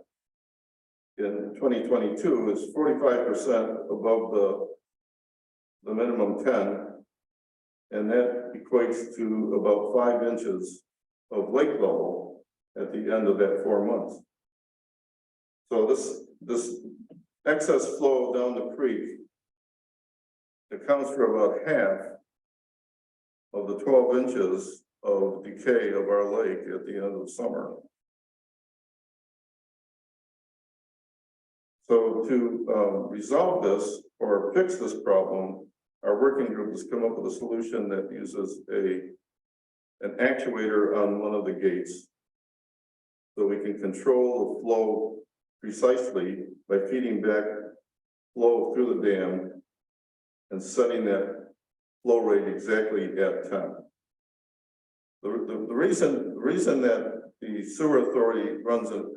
in 2022 is 45% above the minimum 10. And that equates to about 5 inches of lake level at the end of that 4 months. So this excess flow down the creek accounts for about half of the 12 inches of decay of our lake at the end of the summer. So to resolve this or fix this problem, our working group has come up with a solution that uses an actuator on one of the gates, so we can control the flow precisely by feeding back flow through the dam and setting that flow rate exactly at 10. The reason that the sewer authority runs an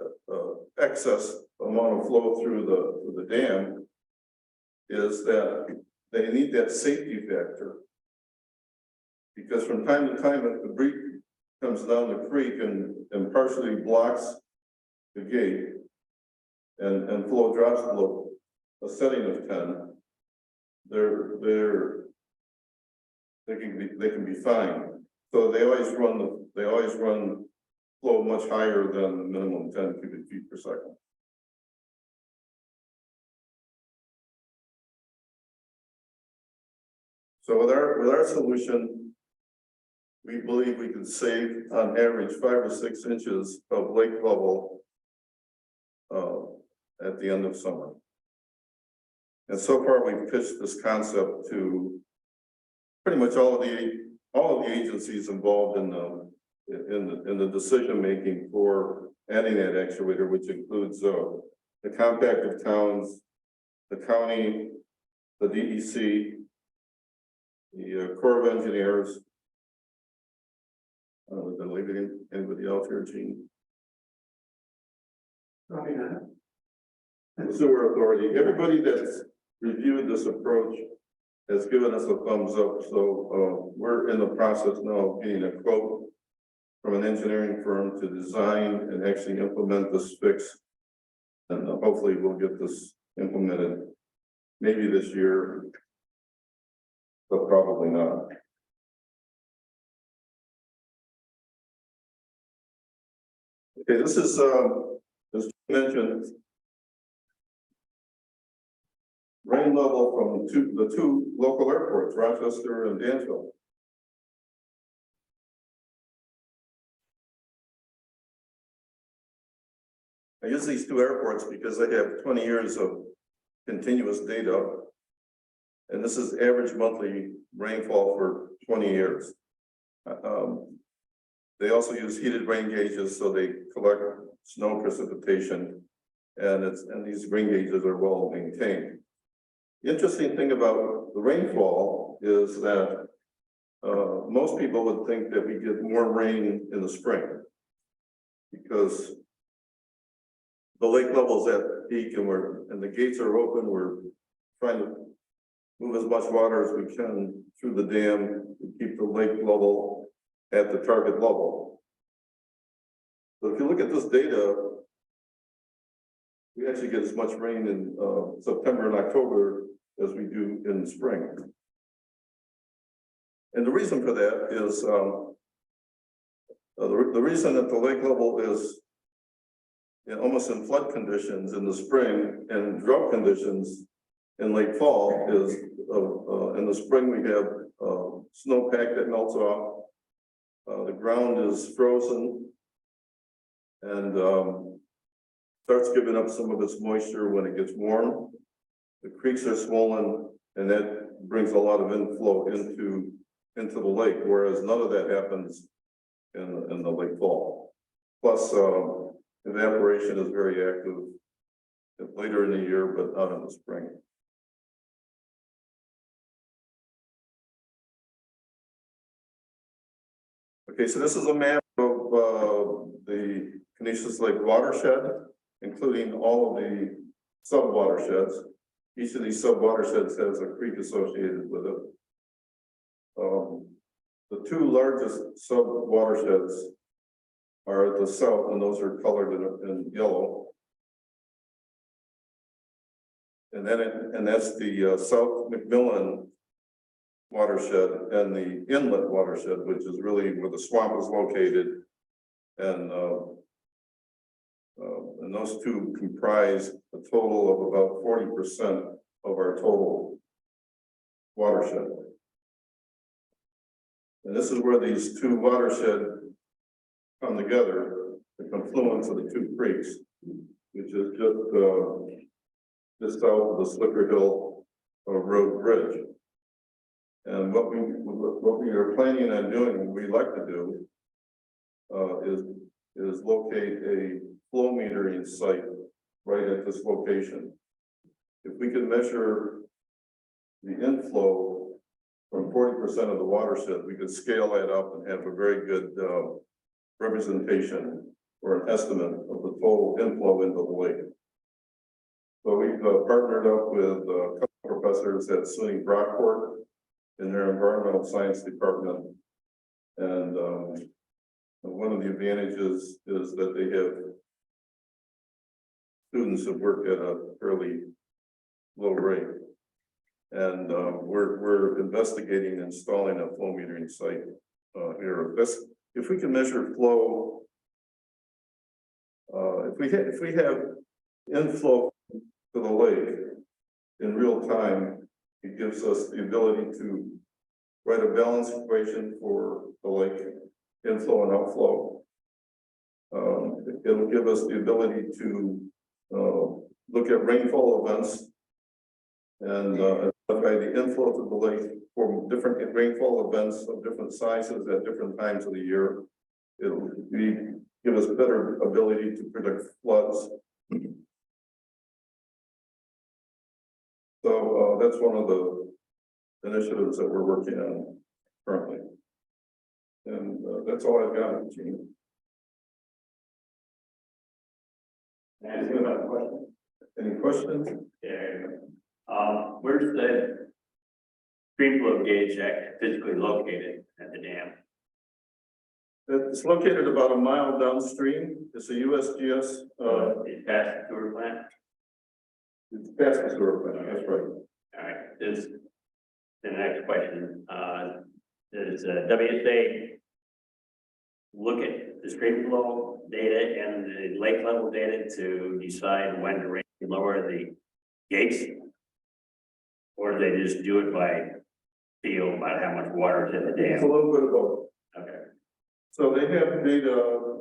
excess amount of flow through the dam is that they need that safety factor, because from time to time, if debris comes down the creek and partially blocks the gate and flow drops below a setting of 10, they can be fined. So they always run flow much higher than the minimum 10 cubic feet per second. So with our solution, we believe we can save on average 5 or 6 inches of lake level at the end of summer. And so far, we've pitched this concept to pretty much all of the agencies involved in in the decision making for adding that actuator, which includes the compact of towns, the county, the DEC, the Corps of Engineers. Did I leave anybody else here, Gene? Probably not. The sewer authority, everybody that's reviewed this approach has given us a thumbs up, so we're in the process now of getting a quote from an engineering firm to design and actually implement this fix. And hopefully we'll get this implemented maybe this year, but probably not. Okay, this is as mentioned, rain level from the two local airports, Rochester and Dansville. I use these two airports because they have 20 years of continuous data. And this is average monthly rainfall for 20 years. They also use heated rain gauges, so they collect snow precipitation, and these rain gauges are well maintained. The interesting thing about the rainfall is that most people would think that we get more rain in the spring because the lake level's at peak and the gates are open. We're trying to move as much water as we can through the dam to keep the lake level at the target level. But if you look at this data, we actually get as much rain in September and October as we do in the spring. And the reason for that is the reason that the lake level is almost in flood conditions in the spring and drought conditions in late fall is in the spring we have snowpack that melts off. The ground is frozen and starts giving up some of its moisture when it gets warm. The creeks are swollen and that brings a lot of inflow into the lake, whereas none of that happens in the late fall. Plus evaporation is very active later in the year, but not in the spring. Okay, so this is a map of the Conesus Lake watershed, including all of the sub-watersheds. Each of these sub-watersheds has a creek associated with it. The two largest sub-watersheds are at the south, and those are colored in yellow. And that's the South McMillan watershed and the inlet watershed, which is really where the swamp is located. And those two comprise a total of about 40% of our total watershed. And this is where these two watersheds come together, the confluence of the two creeks, which is just south of the Slicker Hill Road Bridge. And what we are planning on doing, what we'd like to do, is locate a flow metering site right at this location. If we can measure the inflow from 40% of the watershed, we could scale that up and have a very good representation or an estimate of the total inflow into the lake. So we've partnered up with a couple of professors at SUNY Brockport in their environmental science department. And one of the advantages is that they have students who work at a fairly low rate. And we're investigating installing a flow metering site here. If we can measure flow, if we have inflow to the lake in real time, it gives us the ability to write a balance equation for the lake inflow and outflow. It'll give us the ability to look at rainfall events and by the inflow to the lake for different rainfall events of different sizes at different times of the year. give us better ability to predict floods. So, that's one of the initiatives that we're working on currently. And, that's all I've got, Gene. And another question. Any questions? Yeah. Where's the stream flow gauge physically located at the dam? It's located about a mile downstream. It's a USGS, It's past the sewer plant? it's past the sewer plant, that's right. All right, this, the next question, does WSA look at the stream flow data and the lake level data to decide when to lower the gates? Or do they just do it by feel about how much water is in the It's a dam? little bit of both. Okay, So they have data,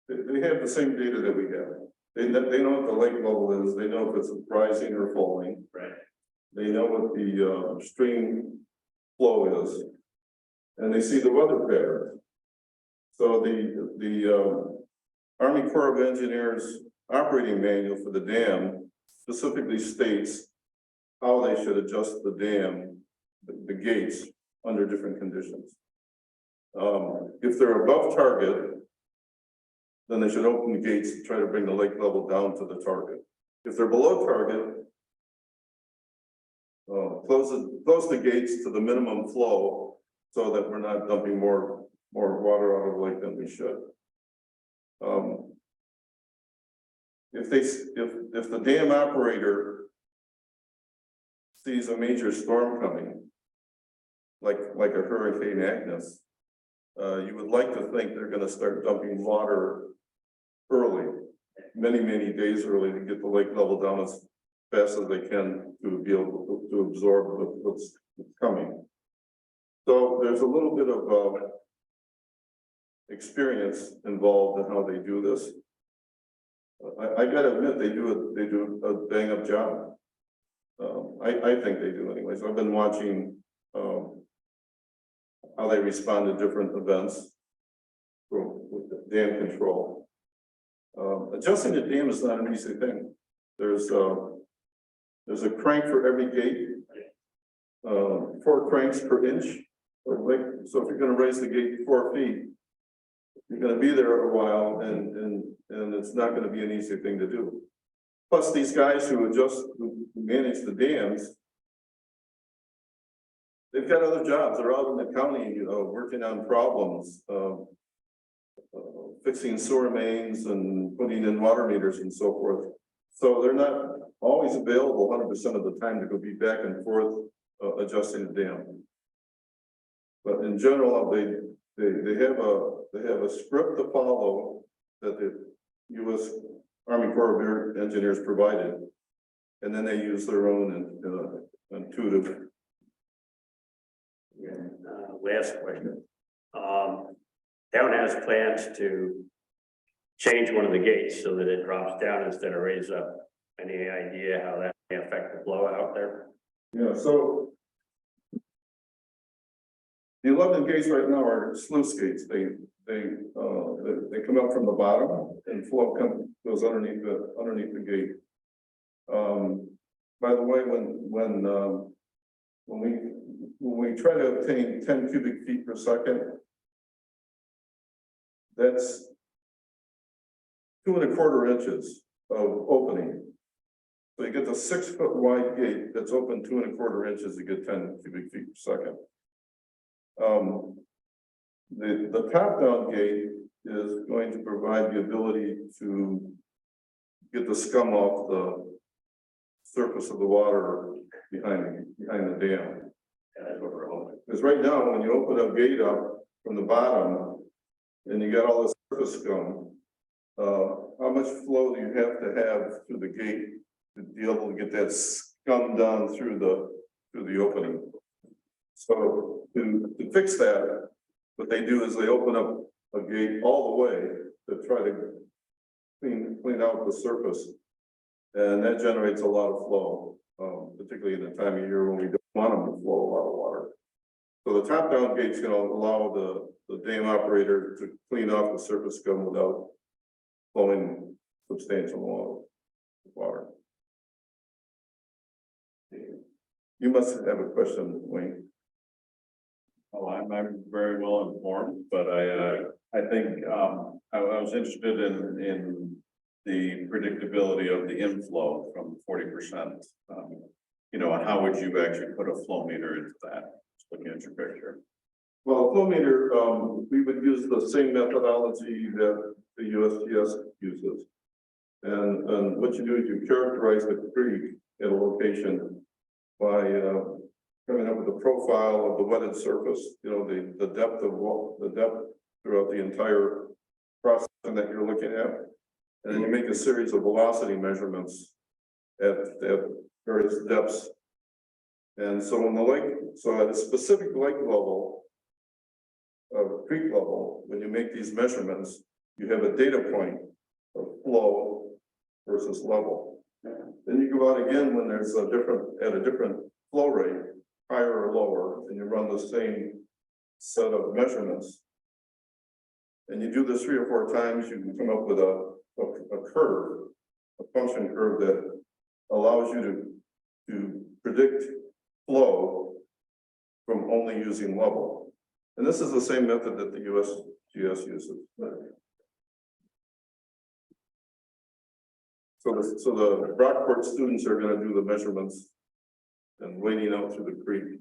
they have the same data that we have. They know what the lake level is, they know if it's rising or falling, right. they know what the stream flow is. And they see the weather pattern. So the Army Corps of Engineers operating manual for the dam specifically states how they should adjust the dam, the gates under different conditions. If they're above target, then they should open the gates to try to bring the lake level down to the target. If they're below target, close the gates to the minimum flow so that we're not dumping more water out of the lake than we should. If the dam operator sees a major storm coming, like a Hurricane Agnes, you would like to think they're gonna start dumping water early, many days early, to get the lake level down as fast as they can to be able to absorb what's coming. So there's a little bit of experience involved in how they do this. I gotta admit, they do a bang up job. I think they do anyways. I've been watching how they respond to different events with the dam control. Adjusting the dam is not an easy thing. There's a crank for every gate, 4 cranks per inch. So if you're going to raise the gate 4 feet, you're going to be there a while, and it's not going to be an easy thing to do. Plus, these guys who manage the dams, they've got other jobs. They're out in the county, working on problems, fixing sewer mains and putting in water meters and so forth. So they're not always available 100% of the time to go be back and forth adjusting the dam. But in general, they have a script to follow that the U.S. Army Corps of Engineers provided, and then they use their own intuitive. Last question. Town has plans to change one of the gates so that it drops down instead of raise up. Any idea how that may affect the flow out there? Yeah, so the 11 gates right now are sluice gates. They come up from the bottom and flow goes underneath the gate. By the way, when we try to obtain 10 cubic feet per second, that's 2 1/4 inches of opening. So you get the 6 foot wide gate that's open 2 1/4 inches to get 10 cubic feet per second. The top down gate is going to provide the ability to get the scum off the surface of the water behind the dam. Yeah, that's what we're hoping. Because right now, when you open a gate up from the bottom and you got all this surface scum, how much flow do you have to have through the gate to be able to get that scum down through the opening? So to fix that, what they do is they open up a gate all the way to try to clean out the surface. And that generates a lot of flow, particularly in the time of year when we don't want them to flow a lot of water. So the top-down gate's gonna allow the dam operator to clean off the surface scum without flowing substantial water. You must have a question, Wayne. Oh, I'm very well informed, but I think, I was interested in the predictability of the inflow from 40%. You know, and how would you actually put a flow meter into that? Just looking at your picture. Well, flow meter, we would use the same methodology that the USGS uses. And what you do is you characterize the creek at a location by coming up with a profile of the wetted surface, you know, the depth of the depth throughout the entire process that you're looking at. And then you make a series of velocity measurements at various depths. And so in the lake, so at a specific lake level, creek level, when you make these measurements, you have a data point of flow versus level. Then you go out again when there's a different flow rate, higher or lower, and you run the same set of measurements. And you do this 3 or 4 times, you can come up with a curve, a function curve that allows you to predict flow from only using level. And this is the same method that the USGS uses. So the Rockport students are going to do the measurements and wading out through the creek.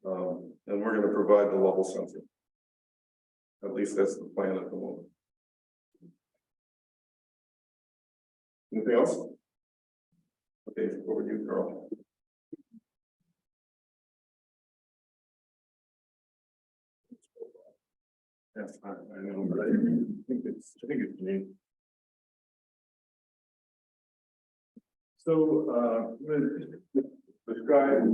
And we're going to provide the level sensing. At least that's the plan at the moment. Anything else? Okay, over to you, Carl. Yes, I know, but I think it's neat. So, describe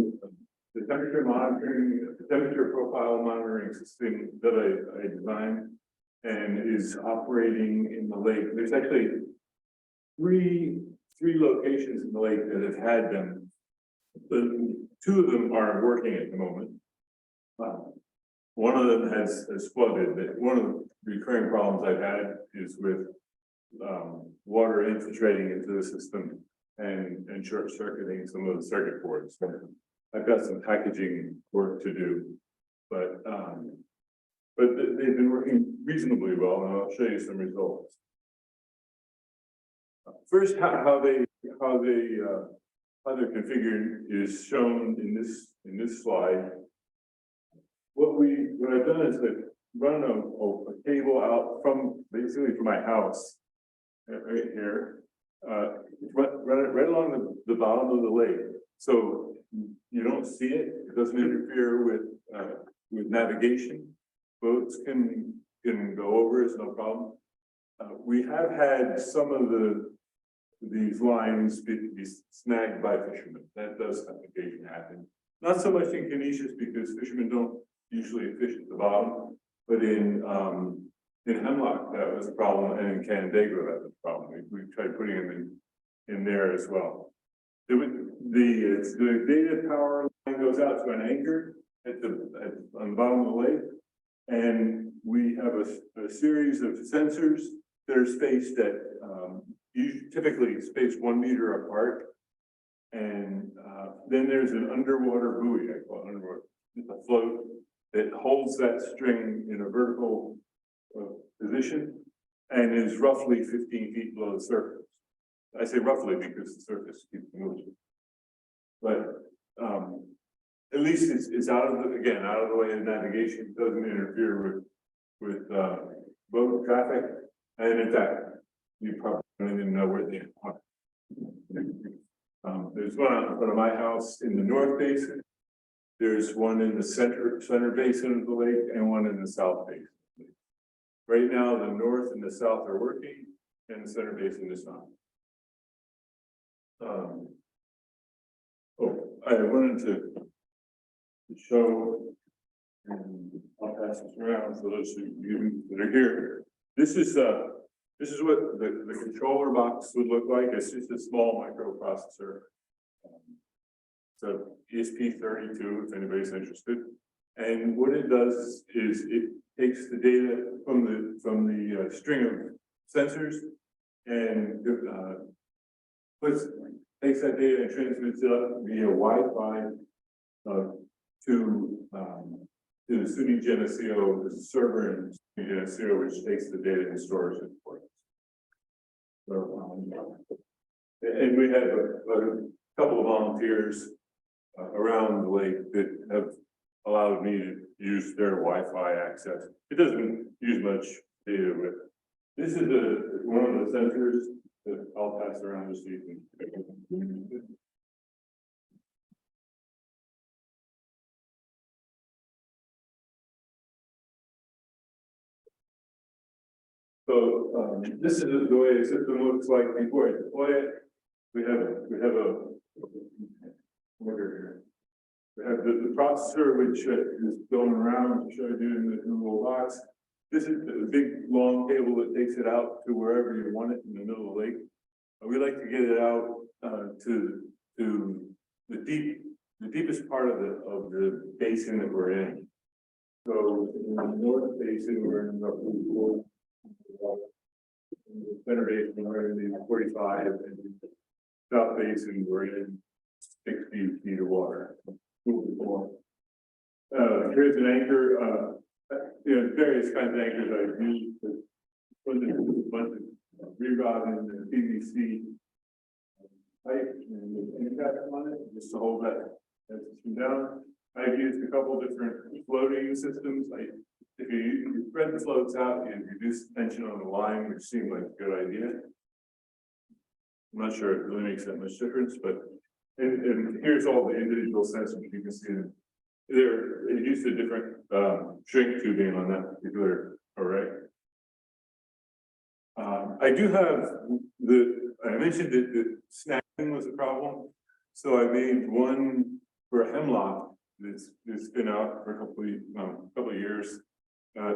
the temperature monitoring, the temperature profile monitoring system that I designed and is operating in the lake. There's actually three locations in the lake that have had them. The 2 of them are working at the moment. One of them has flooded. One of the recurring problems I've had is with water infiltrating into the system and short circuiting some of the circuit boards. I've got some packaging work to do, but they've been working reasonably well, and I'll show you some results. First, how they're configured is shown in this slide. What I've done is I've run a cable out from my house right here. Run it right along the bottom of the lake, so you don't see it. It doesn't interfere with navigation. Boats can go over, it's no problem. We have had some of these lines be snagged by fishermen. That does occasionally happen. Not so much in Canisius because fishermen don't usually fish at the bottom, but in Hemlock that was a problem, and in Canandaigua that was a problem. We tried putting them in there as well. The data power line goes out to an anchor on the bottom of the lake, and we have a series of sensors that are spaced at typically spaced 1 meter apart, and then there's an underwater buoy, I call it underwater, a float that holds that string in a vertical position and is roughly 15 feet below the surface. I say roughly because the surface keeps moving, but at least it's out of the way of navigation. Doesn't interfere with boat traffic, and in fact, you probably don't even know where they are. There's one out in front of my house in the North Basin. There's one in the center basin of the lake, and one in the South Basin. Right now, the North and the South are working, and the center basin is not. I wanted to show, and I'll pass this around for those of you that are here. This is what the controller box would look like. It's just a small microprocessor. So ESP32, if anybody's interested. And what it does is it takes the data from the string of sensors and takes that data and transmits it up via Wi-Fi to the SUNY Geneseo, the server in SUNY Geneseo, which takes the data and stores it for us. So, and we have a couple of volunteers around the lake that have allowed me to use their Wi-Fi access. It doesn't use much data with. This is one of the sensors that I'll pass around this evening. So this is the way the system looks like before I deploy it. We have a order here. We have the processor, which is going around to show you in the little box. This is the big long cable that takes it out to wherever you want it in the middle of the lake. We like to get it out to the deepest part of the basin that we're in. So in the north basin, we're in roughly 4. Center basin, we're in the 45, and the south basin, we're in 60 feet of water. Here's an anchor, various kinds of anchors I've used to put in a bunch of re-rod and PVC pipe and cap on it, just to hold that system down. I've used a couple different floating systems. If you spread the floats out, you reduce tension on the line, which seemed like a good idea. I'm not sure it really makes that much difference, but and here's all the individual sensors. You can see them. It used a different shrink tubing on that particular array. I do have I mentioned that the snagging was a problem, so I made one for a hemlock that's been out for a couple of years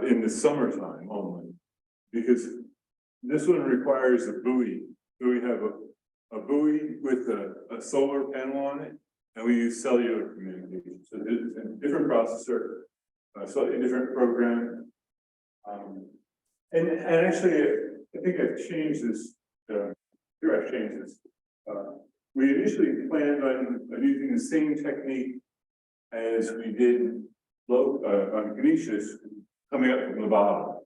in the summertime only, because this one requires a buoy. So we have a buoy with a solar panel on it, and we use cellular communication. So it's a different processor, a slightly different program. And actually, I think I've changed this. Here I've changed this. We initially planned on using the same technique as we did on Canisius, coming up from the bottom.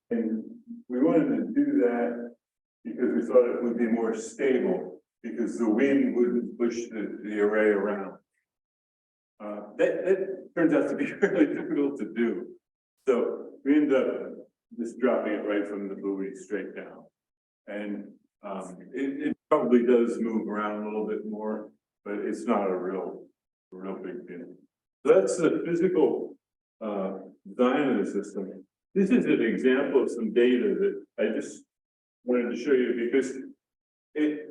And we wanted to do that because we thought it would be more stable, because the wind wouldn't push the array around. That turns out to be really difficult to do. So we ended up just dropping it right from the buoy straight down. And it probably does move around a little bit more, but it's not a real big deal. So that's the physical design of the system. This is an example of some data that I just wanted to show you, because it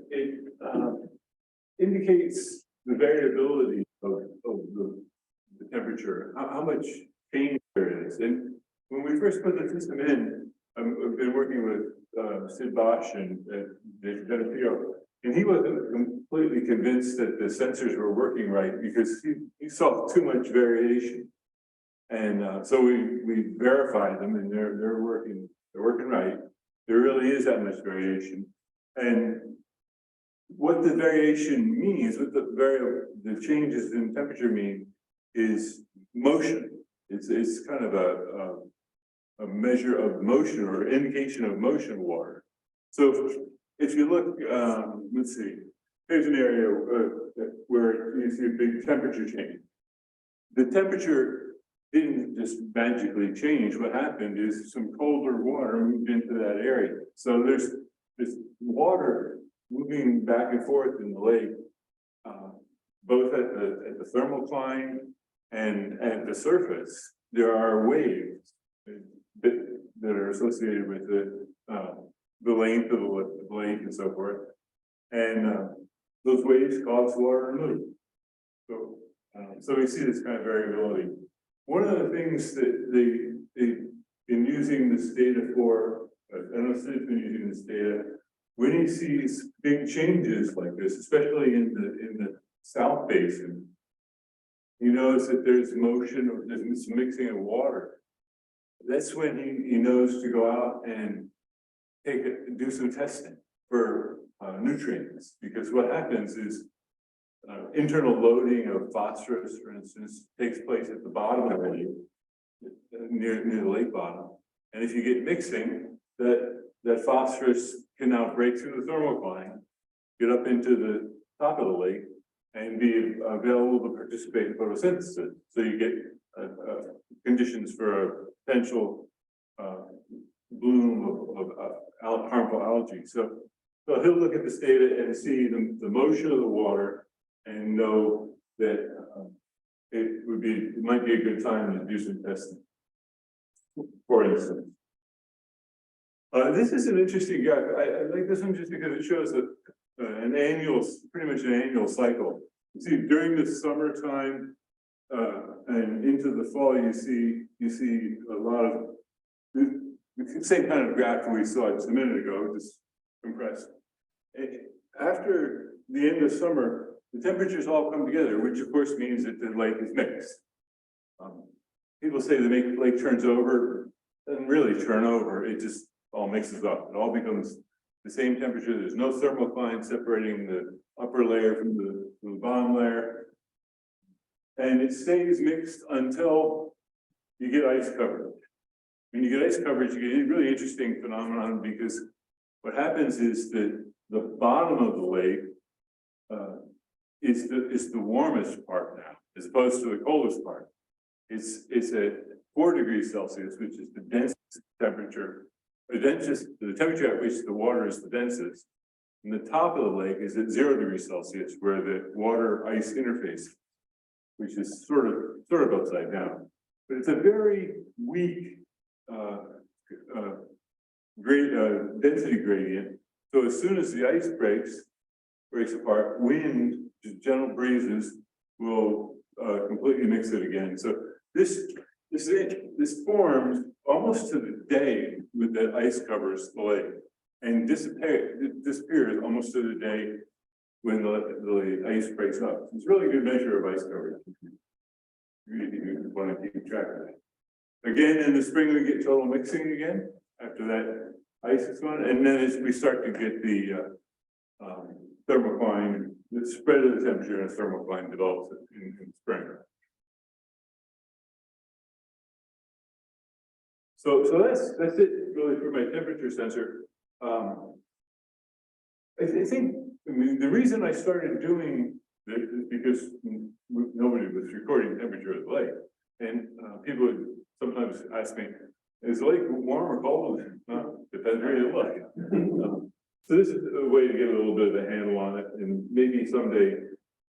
indicates the variability of the temperature, how much change there is. And when we first put the system in, I've been working with Sid Bosch and Geneseo, and he wasn't completely convinced that the sensors were working right, because he saw too much variation. And so we verified them, and they're working right. There really is that much variation. And what the variation means, what the changes in temperature mean, is motion. It's kind of a measure of motion, or indication of motion water. So if you look, let's see, here's an area where you see a big temperature change. The temperature didn't just magically change. What happened is some colder water moved into that area. So there's this water moving back and forth in the lake, both at the thermocline and at the surface. There are waves that are associated with the length of the lake and so forth. And those waves cause water to move. So we see this kind of variability. One of the things that they've been using this data for, I know Sid's been using this data, when he sees big changes like this, especially in the South Basin, he knows that there's motion or there's some mixing of water. That's when he knows to go out and do some testing for nutrients, because what happens is internal loading of phosphorus, for instance, takes place at the bottom of the lake, near the lake bottom. And if you get mixing, that phosphorus can now break through the thermocline, get up into the top of the lake, and be available to participate in photosynthesis. So you get conditions for a potential bloom of harmful algae. So he'll look at this data and see the motion of the water and know that it might be a good time to do some testing. For instance, this is an interesting graph. I like this one just because it shows that pretty much an annual cycle. You see, during the summertime and into the fall, you see a lot of the same kind of graph we saw just a minute ago, just compressed. After the end of summer, the temperatures all come together, which of course means that the lake is mixed. People say the lake turns over, doesn't really turn over, it just all mixes up. It all becomes the same temperature. There's no thermocline separating the upper layer from the bottom layer. And it stays mixed until you get ice coverage. When you get ice coverage, you get a really interesting phenomenon, because what happens is that the bottom of the lake is the warmest part now, as opposed to the coldest part. It's at 4 degrees Celsius, which is the densest temperature, the temperature at which the water is the densest. And the top of the lake is at 0 degrees Celsius, where the water ice interface, which is sort of upside down. But it's a very weak density gradient. So as soon as the ice breaks apart, wind, just gentle breezes, will completely mix it again. So this forms almost to the day with the ice covers the lake, and it disappears almost to the day when the ice breaks up. It's a really good measure of ice coverage. You want to keep track of that. Again, in the spring, we get total mixing again after that ice is gone, and then as we start to get the thermocline, the spread of the temperature in a thermocline develops in spring. So that's it really for my temperature sensor. I think, the reason I started doing this is because nobody was recording temperature of the lake, and people would sometimes ask me, "Is the lake warm or cold?" Depends where you look. So this is a way to get a little bit of a handle on it, and maybe someday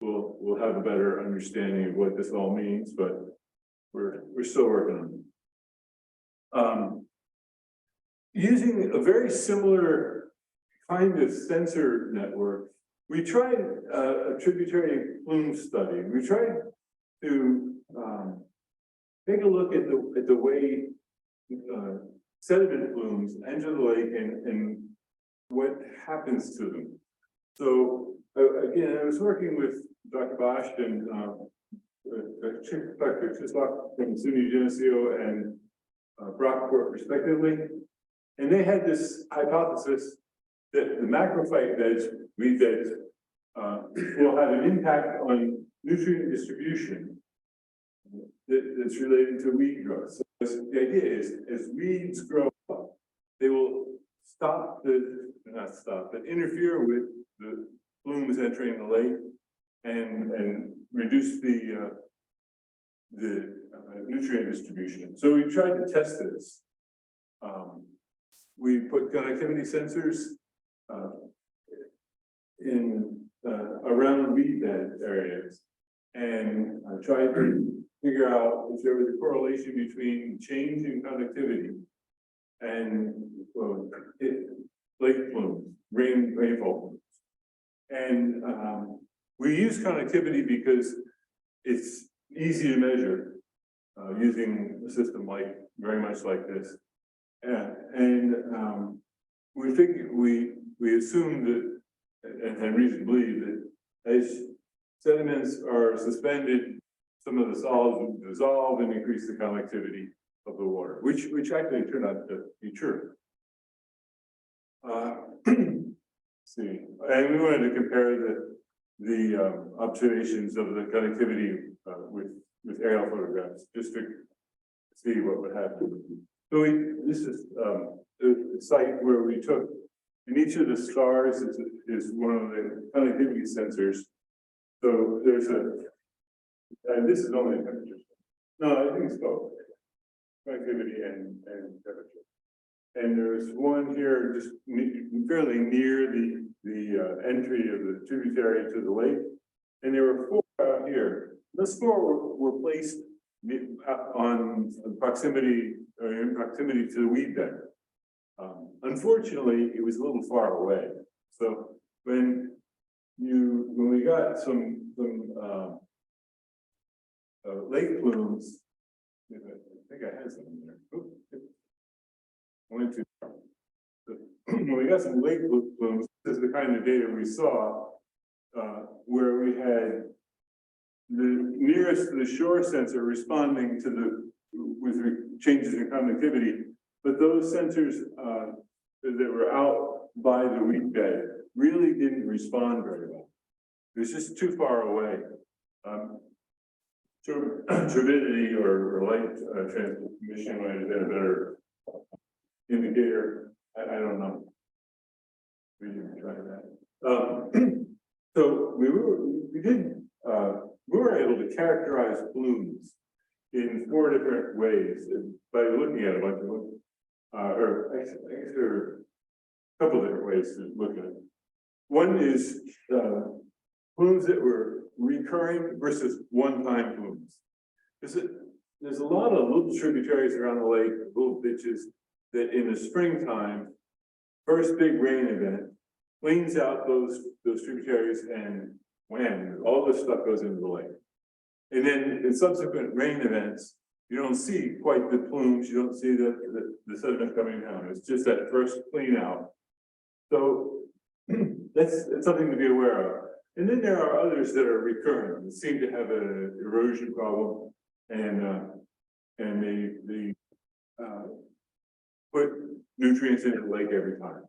we'll have a better understanding of what this all means, but we're still working on it. Using a very similar kind of sensor network, we tried a tributary plume study. We tried to take a look at the way sediment plumes enter the lake and what happens to them. So again, I was working with Dr. Bosch and Dr. Chislak from SUNY Geneseo and Brockport respectively, and they had this hypothesis that the macrophyte beds, weed beds, will have an impact on nutrient distribution that's related to weed growth. So the idea is, as weeds grow up, they will interfere with the plumes entering the lake and reduce the nutrient distribution. So we tried to test this. We put connectivity sensors around weed bed areas, and tried to figure out if there was a correlation between change in conductivity and lake plumes, rainfall plumes. And we use connectivity because it's easy to measure using a system very much like this. And we assume that, and reason to believe that as sediments are suspended some of the solids would dissolve and increase the conductivity of the water, which actually turned out to be true. See, and we wanted to compare the observations of the conductivity with aerial photographs, just to see what would happen. So this is the site where we took, in each of the stars is one of the conductivity sensors. So there's and this is only temperature. No, I think it's both conductivity and temperature. And there's one here just fairly near the entry of the tributary to the lake. And there were 4 out here. Those 4 were placed on proximity or in proximity to the weed bed. Unfortunately, it was a little far away. So when we got some lake plumes, I think I had some in there. Oops. Went too far. When we got some lake plumes, this is the kind of data we saw, where we had the nearest to the shore sensor responding to with changes in conductivity, but those sensors that were out by the weed bed really didn't respond very well. It was just too far away. Turbidity or light transmission might have been a better indicator. I don't know. We didn't try that. So we were able to characterize plumes in 4 different ways by looking at a bunch of them. Or I guess there are a couple of different ways to look at it. One is plumes that were recurring versus one-time plumes. There's a lot of little tributaries around the lake, little ditches, that in the springtime, first big rain event, cleans out those tributaries, and when all this stuff goes into the lake. And then in subsequent rain events, you don't see quite the plumes, you don't see the sediment coming down. It's just that first clean out. So that's something to be aware of. And then there are others that are recurring, that seem to have an erosion problem, and they put nutrients into the lake every time.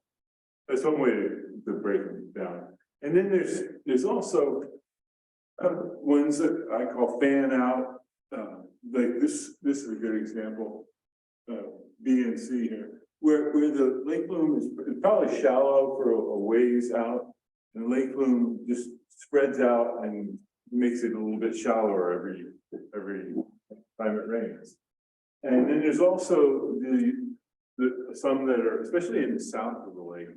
That's one way to break them down. And then there's also ones that I call fan out. Like this is a good example. B and C here, where the lake plume is probably shallow for a ways out, and the lake plume just spreads out and makes it a little bit shallower every time it rains. And then there's also some that are, especially in the south of the lake,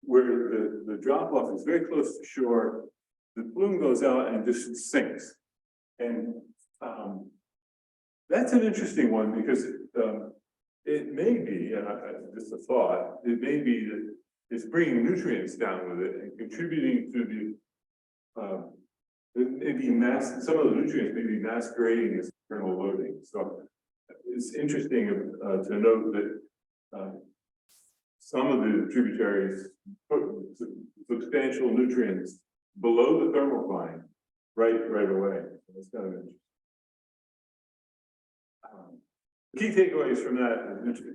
where the drop off is very close to shore. The plume goes out and just sinks. And that's an interesting one, because it may be, and just a thought, it may be that it's bringing nutrients down with it and contributing to some of the nutrients may be masquerading as thermal loading. So it's interesting to note that some of the tributaries put substantial nutrients below the thermocline right away. That's kind of interesting. The key takeaways from that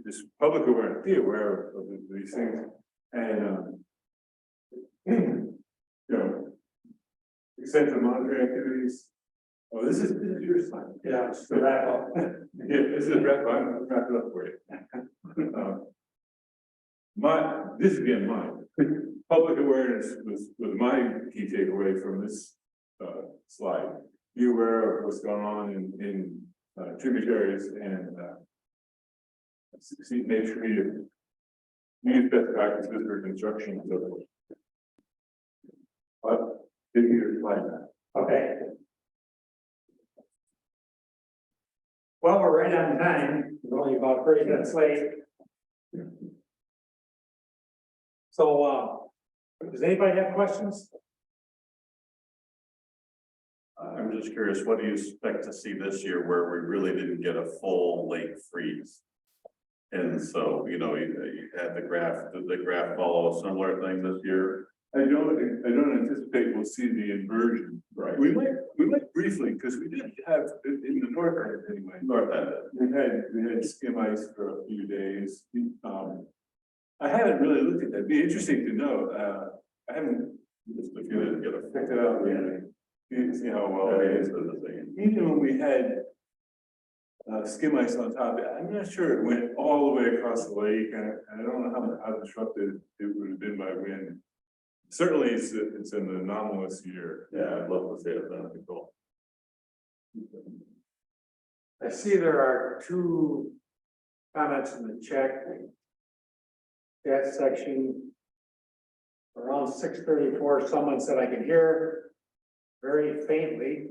is public awareness, be aware of these things, and extensive monitoring activities. Oh, this is your slide. Yeah, so that. Yeah, this is wrap it up for you. This is again mine. Public awareness was my key takeaway from this slide. Be aware of what's going on in tributaries, and make sure you use best practices for construction and so forth. Did you slide that? Okay. Well, we're right on time. We're only about 30 minutes late. So, does anybody have questions? I'm just curious, what do you expect to see this year where we really didn't get a full lake freeze? And so, you had the graph, did the graph follow a similar thing this year? I don't anticipate we'll see the inversion. Right. We might briefly, because we did have, in the north end anyway, North end. we had skim ice for a few days. I haven't really looked at that. It'd be interesting to know. I haven't Just if you didn't get a. picked it up yet. See how well it is. Even when we had skim ice on top, I'm not sure it went all the way across the lake, and I don't know how disrupted it would have been by wind. Certainly, it's an anomalous year. Yeah, I'd love to see it, that'd be cool. I see there are two comments in the chat section. Around 6:34, someone said I can hear very faintly.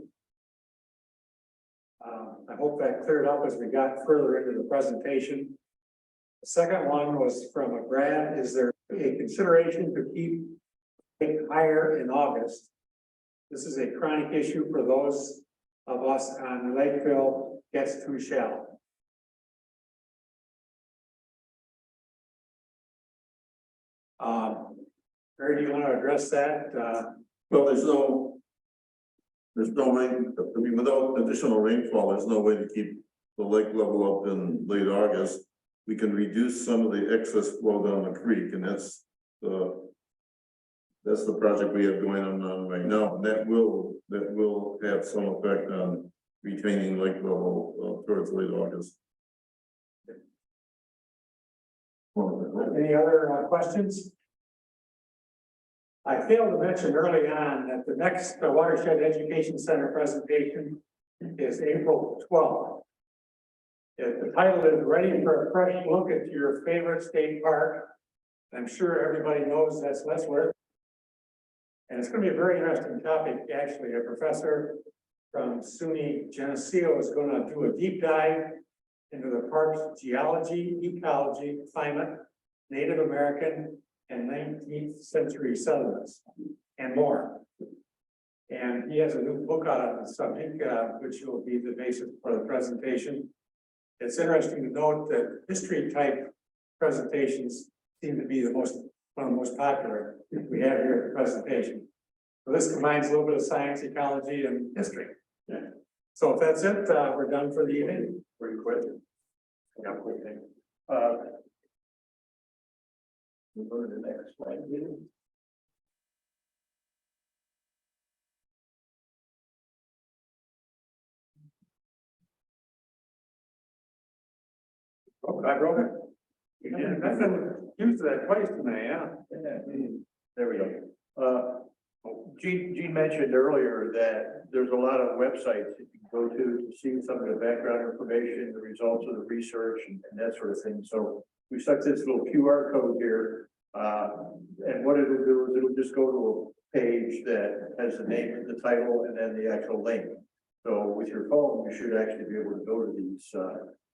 I hope that cleared up as we got further into the presentation. The second one was from a Brad. Is there a consideration to keep it higher in August? This is a chronic issue for those of us on Lakeville gets too shallow. Barry, do you want to address that? Well, there's no rain, I mean, without additional rainfall, there's no way to keep the lake level up in late August. We can reduce some of the excess flow down the creek, and that's the project we have going on right now. And that will have some effect on retaining lake level towards late August. Any other questions? I failed to mention early on that the next Watershed Education Center presentation is April 12th. The title is Ready for a Fresh Look at Your Favorite State Park. I'm sure everybody knows that's Letzworth. And it's going to be a very interesting topic, actually. A professor from SUNY Geneseo is going to do a deep dive into the park's geology, ecology, climate, Native American, and 19th century settlements, and more. And he has a new book out on the subject, which will be the basis for the presentation. It's interesting to note that history type presentations seem to be one of the most popular we have here at the presentation. So this combines a little bit of science, ecology, and history. Yeah. So if that's it, we're done for the evening. Pretty quick. Yeah, quick thing. We'll go to the next slide. Oh, I broke it. Yeah, I've been used to that twice tonight, yeah. There we go. Gene mentioned earlier that there's a lot of websites that you can go to see some of the background information, the results of the research and that sort of thing. So we stuck this little QR code here. And what it'll do is it'll just go to a page that has the name, the title, and then the actual link. So with your phone, you should actually be able to go to these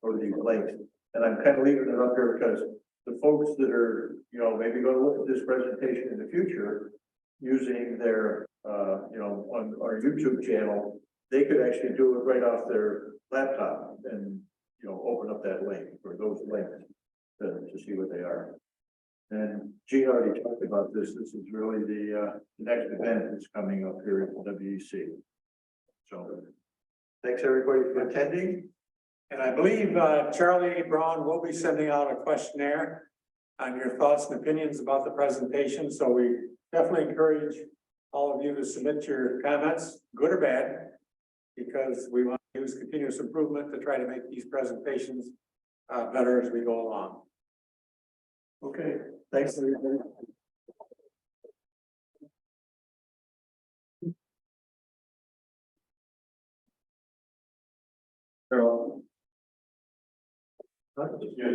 links. And I'm kind of leaving it up here because the folks that are, maybe going to look at this presentation in the future using their, on our YouTube channel, they could actually do it right off their laptop and, open up that link or those links to see what they are. And Gene already talked about this. This is really the next event that's coming up here at WEC. So thanks everybody for attending. And I believe Charlie Brown will be sending out a questionnaire on your thoughts and opinions about the presentation. So we definitely encourage all of you to submit your comments, good or bad, because we want to use continuous improvement to try to make these presentations better as we go along. Okay, thanks everybody. Carol. Yeah.